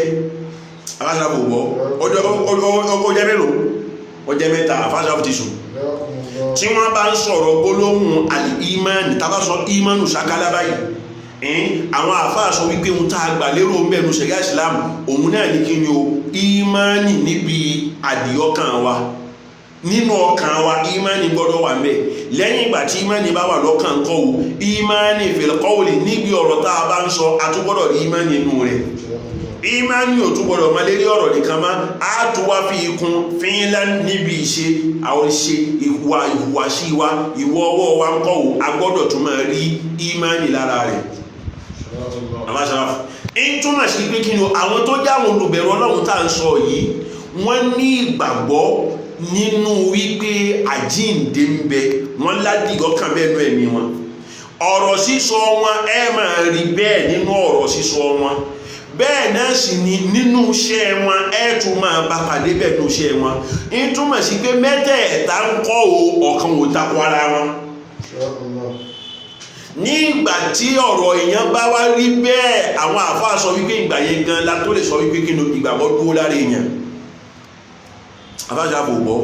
aláṣàbòbọ̀ ọjọ́ mélòó ọjọ́ mẹ́ta àfáṣàbò ti sùn tí wọ́n bá ń sọ̀rọ̀ gbólóhùn al-ìmánì tàbá sọ ìmánù sákálá báyìí àwọn àfáà sọ wípé ohun tá a gbà lérò ń bẹ̀rù ṣẹ̀ríà Islam òun náà ní kí ni o ìmánì níbi àdìọ́kàn wa nínú ọkàn wa ìmánì gbọ́dọ̀ wà ńbẹ̀ lẹ́yìn ìgbà tí ìmánì bá wà lọ́kàn kọ́ o ìmánì fil qawli níbi ọ̀rọ̀ tá a bá ń sọ a tún gbọ́dọ̀ rí ìmánì inú rẹ̀ ìmánì ò tún gbọ́dọ̀ máa lérí ọ̀rọ̀ nìkan má a tún wá fi ikun fínlá níbi ìṣe àwọn ìṣe ìhùwàsí wa ìwọ ọwọ́ wa ń kọ́ o a gbọ́dọ̀ tún máa rí ìmánì lára rẹ̀ ń túmọ̀ sí pé kí ni àwọn tó jáwọn olùbẹ̀rù Ọlọ́run tá à ń sọ yìí wọ́n ní ìgbàgbọ́ nínú wípé àjíǹde ń bẹ wọ́n ládìgọ́kàn bẹ́ẹ̀ nú ẹ̀mí wọn ọ̀rọ̀ sísọ wọn ẹ máa rí bẹ́ẹ̀ nínú ọ̀rọ̀ sísọ wọn bẹ́ẹ̀ náà sì ni nínú iṣẹ́ wọn ẹ tún máa bá pàdé bẹ́ẹ̀ nínú iṣẹ́ wọn ń túmọ̀ sí pé mẹ́tẹ̀ẹ̀ta ń kọ́ ọ̀kan ò takò ara wọn ní ìgbà tí ọ̀rọ̀ èèyàn bá wá rí bẹ́ẹ̀ àwọn àfáà sọ wípé ìgbà yẹn gan la tó lè sọ wípé kí ni ìgbàgbọ́ dúró lára èèyàn àfáàṣà bò gbọ́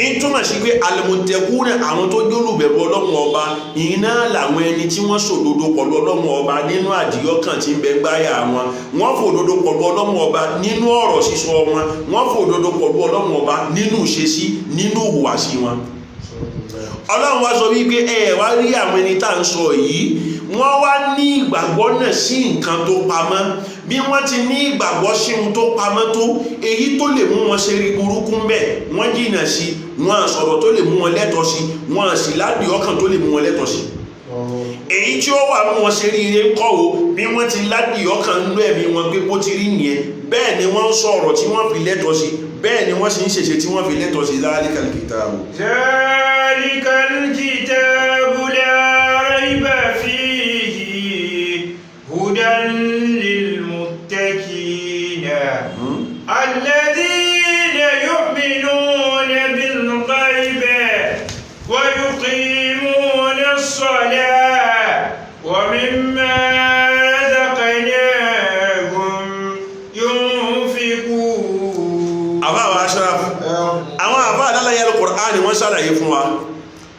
in túmọ̀ sí pé al-muttaquna àwọn tó jólùbẹ̀rù Ọlọ́run ọba iná làwọn ẹni tí wọ́n sòdodo pẹ̀lú Ọlọ́run ọba nínú àdìọ́kàn tí ń bẹ gbáyà wọn wọ́n fòdodo pẹ̀lú Ọlọ́run ọba nínú ọ̀rọ̀ sísọ wọn wọ́n fòdodo pẹ̀lú Ọlọ́run ọba nínú ìṣesí nínú ìhùwàsí wọn Ọlọ́run wá sọ wípé wá rí àwọn ẹni tá à ń sọ yìí wọ́n wá ní ìgbàgbọ́ náà sí nǹkan tó pamọ́ bí wọ́n ti ní ìgbàgbọ́ sí ohun tó pamọ́ tó èyí tó lè mú wọn ṣe rí burúkú mbẹ̀ wọ́n jìnnà sí wọn sọ̀rọ̀ tó lè mú wọn lẹ́tọ̀ọ́ sí wọn sì ládìí ọkàn tó lè mú wọn lẹ́tọ̀ọ́ sí èyí tí ó wà mú wọn ṣe rí ire kọ́ o bí wọ́n ti ládìí ọkàn nínú ẹ̀mí wọn pé bó ti rí nìyẹn bẹ́ẹ̀ ni wọ́n ń sọ̀rọ̀ tí wọ́n fi lẹ́tọ̀ọ́ sí bẹ́ẹ̀ ni wọ́n sì ń ṣèṣe tí wọ́n fi lẹ́tọ̀ọ́ sí zalikal kitabu. zalikal kitabu la rayba fihi hudan lilmuttaqina alladhina yu'minuna bil ghaibi wa yuqimuna as-salata wa mimma ni wọ́n ṣàlàyé fún wa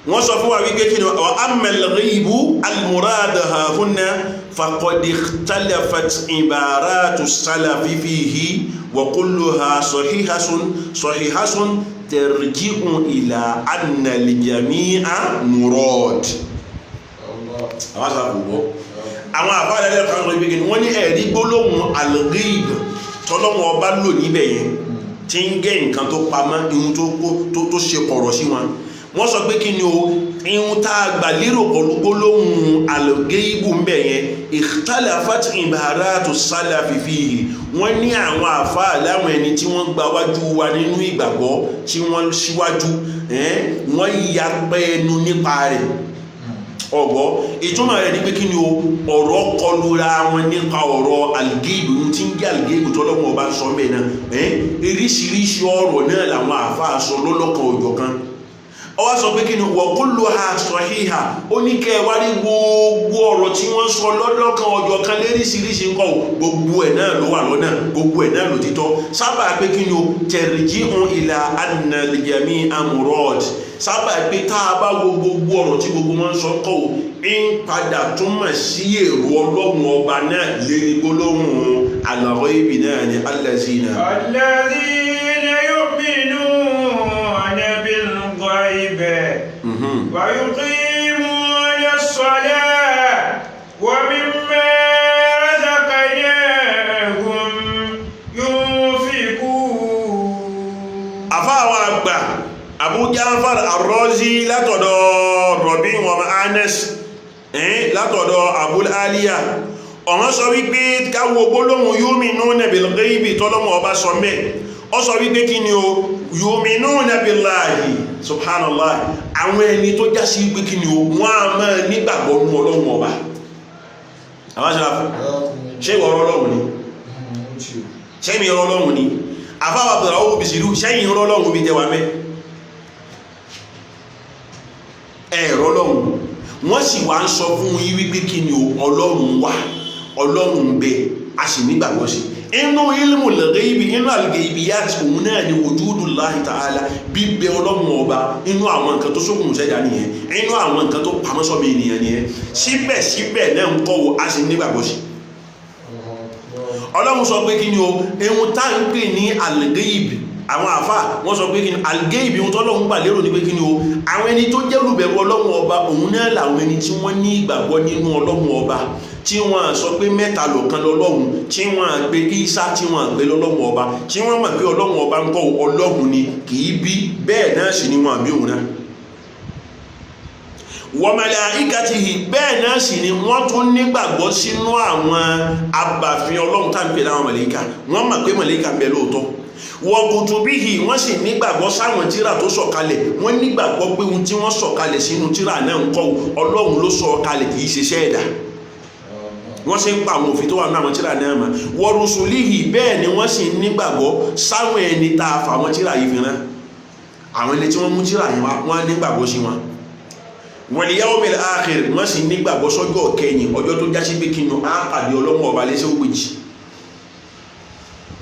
wọ́n sọ fún wa wípé kí ni wa ammal ghaibu al-murad hahunna faqad ikhtalafat ibaratu salafi fihi wa kulluha sahihatun tarji'u ila anna al-jami'a murad àwọn àbáyé kan sọ wípé kí ni wọ́n ní ẹ̀rí gbólóhùn al-ghaib tọ́lọ́wọ́n ọba lò níbẹ̀ yẹn tí ń gẹ́ nǹkan tó pamọ́ ihun tó ṣe kọ̀rọ̀ sí wọn wọ́n sọ pé kí ni o ihun tá a gbà lérò pẹ̀lú gbólóhùn al-ghaibu ń bẹ̀ yẹn ikhtalafat ibaratu salafi fihi wọ́n ní àwọn àfáà láwọn ẹni tí wọ́n gba wájú wa nínú ìgbàgbọ́ tí wọ́n síwájú wọ́n yapẹ́ ẹnu nípa rẹ̀ ọ̀gbọ́ ìtumọ̀ rẹ̀ ní pé kí ni o ọ̀rọ̀ kọlura wọn nípa ọ̀rọ̀ al-ghaibu tí ń jẹ́ al-ghaibu tọ́lọ́wọ́ ọba sọ mẹ́ náà oríṣiríṣi ọ̀rọ̀ náà làwọn àfáà sọ lọ́lọ́kan òjọ̀ kan ó wá sọ pé kí ni wa kulluha sahiha ó ní kẹ́ ẹ wá rí gbogbo ọ̀rọ̀ tí wọ́n sọ lọ́lọ́kan òjọ̀ kan léríṣiríṣi nǹkan gbogbo ẹ̀ náà ló wà lọ́nà gbogbo ẹ̀ náà ló títọ́ sábà pé kí ni o tarji'u ila anna al-jami'a murad sábà pé tá a bá wo gbogbo ọ̀rọ̀ tí gbogbo wọn sọ kọ́ ò ń padà túmọ̀ sí èrò Ọlọ́run ọba náà lérí gbólóhùn al-ghaibi náà ní allazina yu'minuna bil ghaibi wa yuqimuna as-salata wa mimma razaqnahum yunfiqun. àfáàwọn àgbà Abu Ja'far ar-Razi látọ̀dọ̀ Rabi wa Anas látọ̀dọ̀ Abul Aliya ọ̀wọ́n sọ wípé káwọ gbólóhùn yu'minuna bil ghaibi tọ́lọ́mù ọba sọ mẹ́ ọ sọ wípé kí ni o yu'minuna billahi subhanallah àwọn ẹni tó já sí wípé kí ni o wọ́n a máa nígbàgbọ́ nú Ọlọ́run ọba ṣe ìwọ̀ Ọlọ́run ni ṣe mi Ọlọ́run ni àfáwà bẹ̀rẹ̀ ó bìsìrú ṣẹ́yìn Ọlọ́run bí jẹwa mẹ́ ẹ̀rọ Ọlọ́run wọ́n sì wá ń sọ fún yí wípé kí ni o Ọlọ́run wà Ọlọ́run bẹ a sì nígbàgbọ́ sí inú ilmul ghaibi inú al-ghaibiyat òun náà ni wujudullahi ta'ala bíbẹ ọlọ́run ọba inú àwọn nǹkan tó ṣókùn sẹ́dá nìyẹn inú àwọn nǹkan tó pamọ́ sọ́mọ ènìyàn nìyẹn síbẹ̀síbẹ̀ náà ń kọ́wọ́ a sì nígbàgbọ́ sí ọlọ́run sọ pé kí ni o ehun tá ń pè ní al-ghaib àwọn àfà wọ́n sọ pé kí ni al-ghaib ohun tó ọlọ́run gbà lérò ní pé kí ni o àwọn ẹni tó jẹ́ olùbẹ̀rù ọlọ́run ọba òun náà làwọn ẹni tí wọ́n ní ìgbàgbọ́ nínú ọlọ́run ọba tí wọ́n sọ pé mẹ́ta lọ̀kan lọ́lọ́run tí wọ́n pè Ìsá tí wọ́n pè lọ́lọ́run ọba tí wọ́n mọ̀ pé ọlọ́run ọba ń kọ́ ọlọ́run ni kì í bí bẹ́ẹ̀ náà sì ni wọ́n àbí òun náà wa malaikatihi bẹ́ẹ̀ náà sì ni wọ́n tún nígbàgbọ́ sínú àwọn abàfin ọlọ́run tá ń pè láwọn màláíkà wọ́n mọ̀ pé màláíkà bẹ lóòótọ́ wa kutubihi wọ́n sì nígbàgbọ́ sáwọn tírà tó sọ̀kalẹ̀ wọ́n nígbàgbọ́ pé ohun tí wọ́n sọ̀kalẹ̀ sínú tírà náà ń kọ́ ọlọ́run ló sọ̀kalẹ̀ kì í ṣiṣẹ́ ẹ̀dá wọ́n sì ń pa àwọn òfin tó wà ní àwọn tírà náà mọ̀ wa rusulihi bẹ́ẹ̀ ni wọ́n sì nígbàgbọ́ sáwọn ẹni tá a fà àwọn tírà yìí fi rán àwọn ẹni tí wọ́n mú tírà yìí wọ́n nígbàgbọ́ sí wọn wal yawmil akhir wọ́n sì nígbàgbọ́ sọ́jọ́ kẹyìn ọjọ́ tó jásí pé kí ni á pàdé ọlọ́run ọba lẹ́sẹ̀ ògbèjì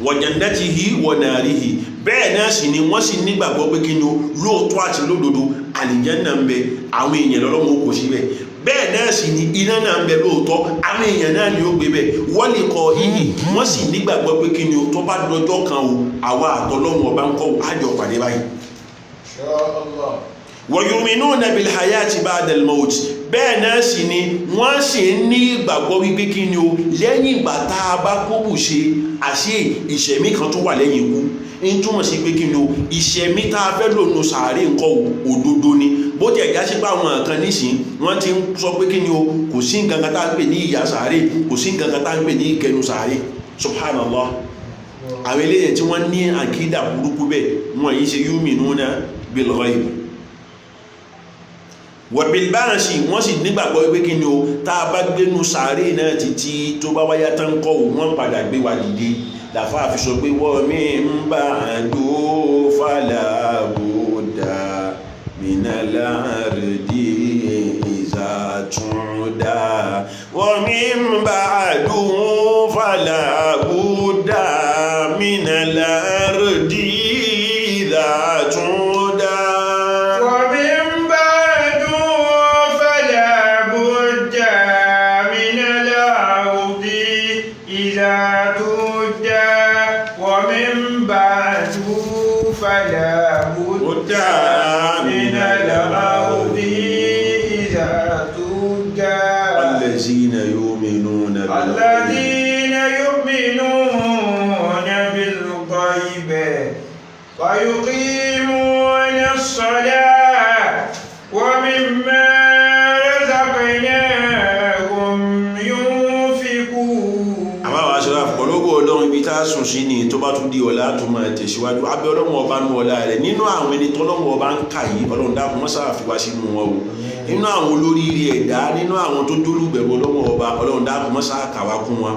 wa jannatihi wa narihi bẹ́ẹ̀ náà sì ni wọ́n sì nígbàgbọ́ pé kí ni lóòótọ́ àti lódodo àlìjánnà ń bẹ àwọn èèyàn lọ́lọ́run kò síbẹ̀ bẹ́ẹ̀ náà sì ni iná náà ń bẹ lóòótọ́ àwọn èèyàn náà ni ó gbé bẹ̀ wọ́n lè kọ yìí wọ́n sì nígbàgbọ́ pé kí ni tó bá dọjọ́ kan o àwa àtọlọ́run ọba ń kọ́ àjọ pàdé báyìí. wa yu'minuna bil hayati ba'da al-maut bẹ́ẹ̀ náà sì ni wọ́n sì ní ìgbàgbọ́ wípé kí ni o lẹ́yìn ìgbà tá a bá kókù ṣe àṣé ìṣẹ̀mí kan tó wà lẹ́yìn ikú ń túmọ̀ sí pé kí ni o ìṣẹ̀mí tá a fẹ́ lònà sàárè nǹkan òdodo ni bó jẹ́ ìjà sí pé àwọn kan nísìn wọ́n ti ń sọ pé kí ni o kò sí nǹkan kan tá a ń pè ní ìyà sàárè kò sí nǹkan kan tá a ń pè ní ìkẹnu sàárè subhanallah àwọn eléyìí tí wọ́n ní àkídà burúkú bẹ́ẹ̀ wọ́n yìí ṣe yu'minuna bil ghaib wọ̀bìlbáǹsì wọ́n sì nígbàgbọ́ wípé kí ni o tá a bá gbénu sàárè náà títí tó bá wáyá tán kọ́ ò wọ́n padà gbé wa dìde làfáà fi sọ pé wọ́n mi ń bá àdó fàlàbòdà mìnàlá rèdí ìzàtúndà wọ́n mi ń bá àdó fàlàbòdà mìnàlá rèdí ìzàtúndà. ويقيمون الصلاة ومما رزقناهم ينفقون. àmọ́ àwọn aṣọ àpọ̀lọ́gbọ̀ ọlọ́run ibi tá a sùn sí ni tó bá tún di ọ̀la tó máa tẹ̀síwájú abẹ́ ọlọ́run ọba nù ọ̀la rẹ̀ nínú àwọn ẹni tọ́lọ́run ọba ń kà yìí ọlọ́run dákun mọ́ sáà fi wá sínú wọn o nínú àwọn olóríire ẹ̀dá nínú àwọn tó jólúbẹ̀rù ọlọ́run ọba ọlọ́run dákun mọ́ sáà kà wá kún wọn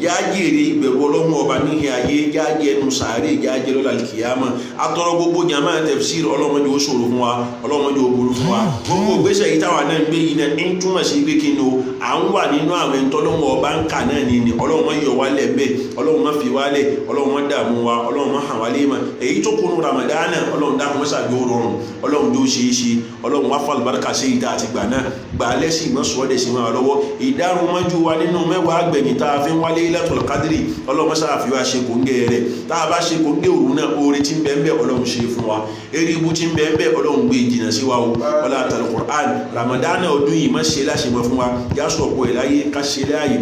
jáàjèrè ìbẹ̀rù ọlọ́run ọba níhìn ayé jáàjẹ́ ẹnu sàárè jáàjẹ́ lọ́la kìyàmà atọ́rọ gbogbo jàmá tafsir ọlọ́mọdé ó ṣòro fún wa ọlọ́mọdé ó burú fún wa gbogbo ìgbésẹ̀ yìí táwa náà ń gbé yìí náà ń túmọ̀ sí pé kí ni o à ń wà nínú àwọn ẹni tọ́lọ́mọ ọba ń kà náà ni ọlọ́mọ yọ wálẹ̀ bẹ́ẹ̀ ọlọ́mọ fi wálẹ̀ ọlọ́mọ dààmú wa ọlọ́mọ hàn wálé mà èyí tó kunu ramadana ọlọ́run dákun mọ́sá bí ó rọrùn ọlọ́run tó ṣe é ṣe ọlọ́run wá fà lùbáríkà sí ìta àti gbà náà gbà á lẹ́sìn mọ́sọ̀ọ́dẹ̀ sí wọn lọ́wọ́ ìdárunmọ́jú wa nínú mẹ́wàá gbẹ̀yìn tá a fi ń wálé Lailatul Qadri ọlọ́run sáà fi wá ṣe kòńgẹ́ rẹ̀ tá a bá ṣe kòńgẹ́ òru náà oore tí ń bẹ ń bẹ ọlọ́run ṣe fún wa eré ibú tí ń bẹ ń bẹ ọlọ́run gbé ìjìnà sí wa o ọlá àtàlù Qur'an ramadana ọdún yìí má ṣe láṣemọ fún wa yá sọ pọ̀ ẹ̀ láyé ká ṣe láàyè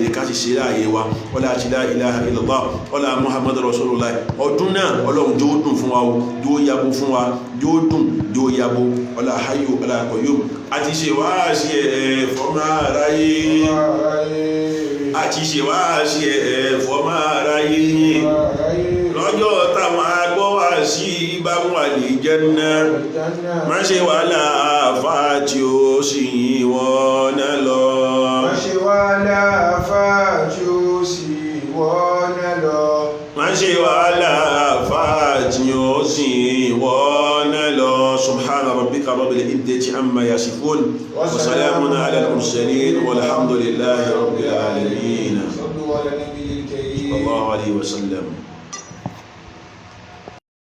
rẹ̀ ká ṣe láàyè wa ọlá àti la ilaha illallah ọlá Muhammad Rasulullah ọdún náà ọlọ́run jó dùn fún wa o jó yabo fún wa jó dùn jó yabo ọlá hayyu ọlá qayyum àti ṣe wáàsí ẹ̀ fọ́mà ráyé àti ṣe wáàsí ẹ̀ fọ́mà ráyé lọ́jọ́ táwọn agbọ́wà sí bá wà ní Jánnà má ṣe wà láàfá tí ó sì wọ́n náà lọ má ṣe wà láàfá tí ó sì wọ́n náà lọ má ṣe wà láàfá tí ó sì wọ́n náà lọ subhana rabbika rabbil izzati amma yasifun wa salamun ala al-mursalin walhamdulillahi rabbil alamin. sallallahu alayhi wa sallam.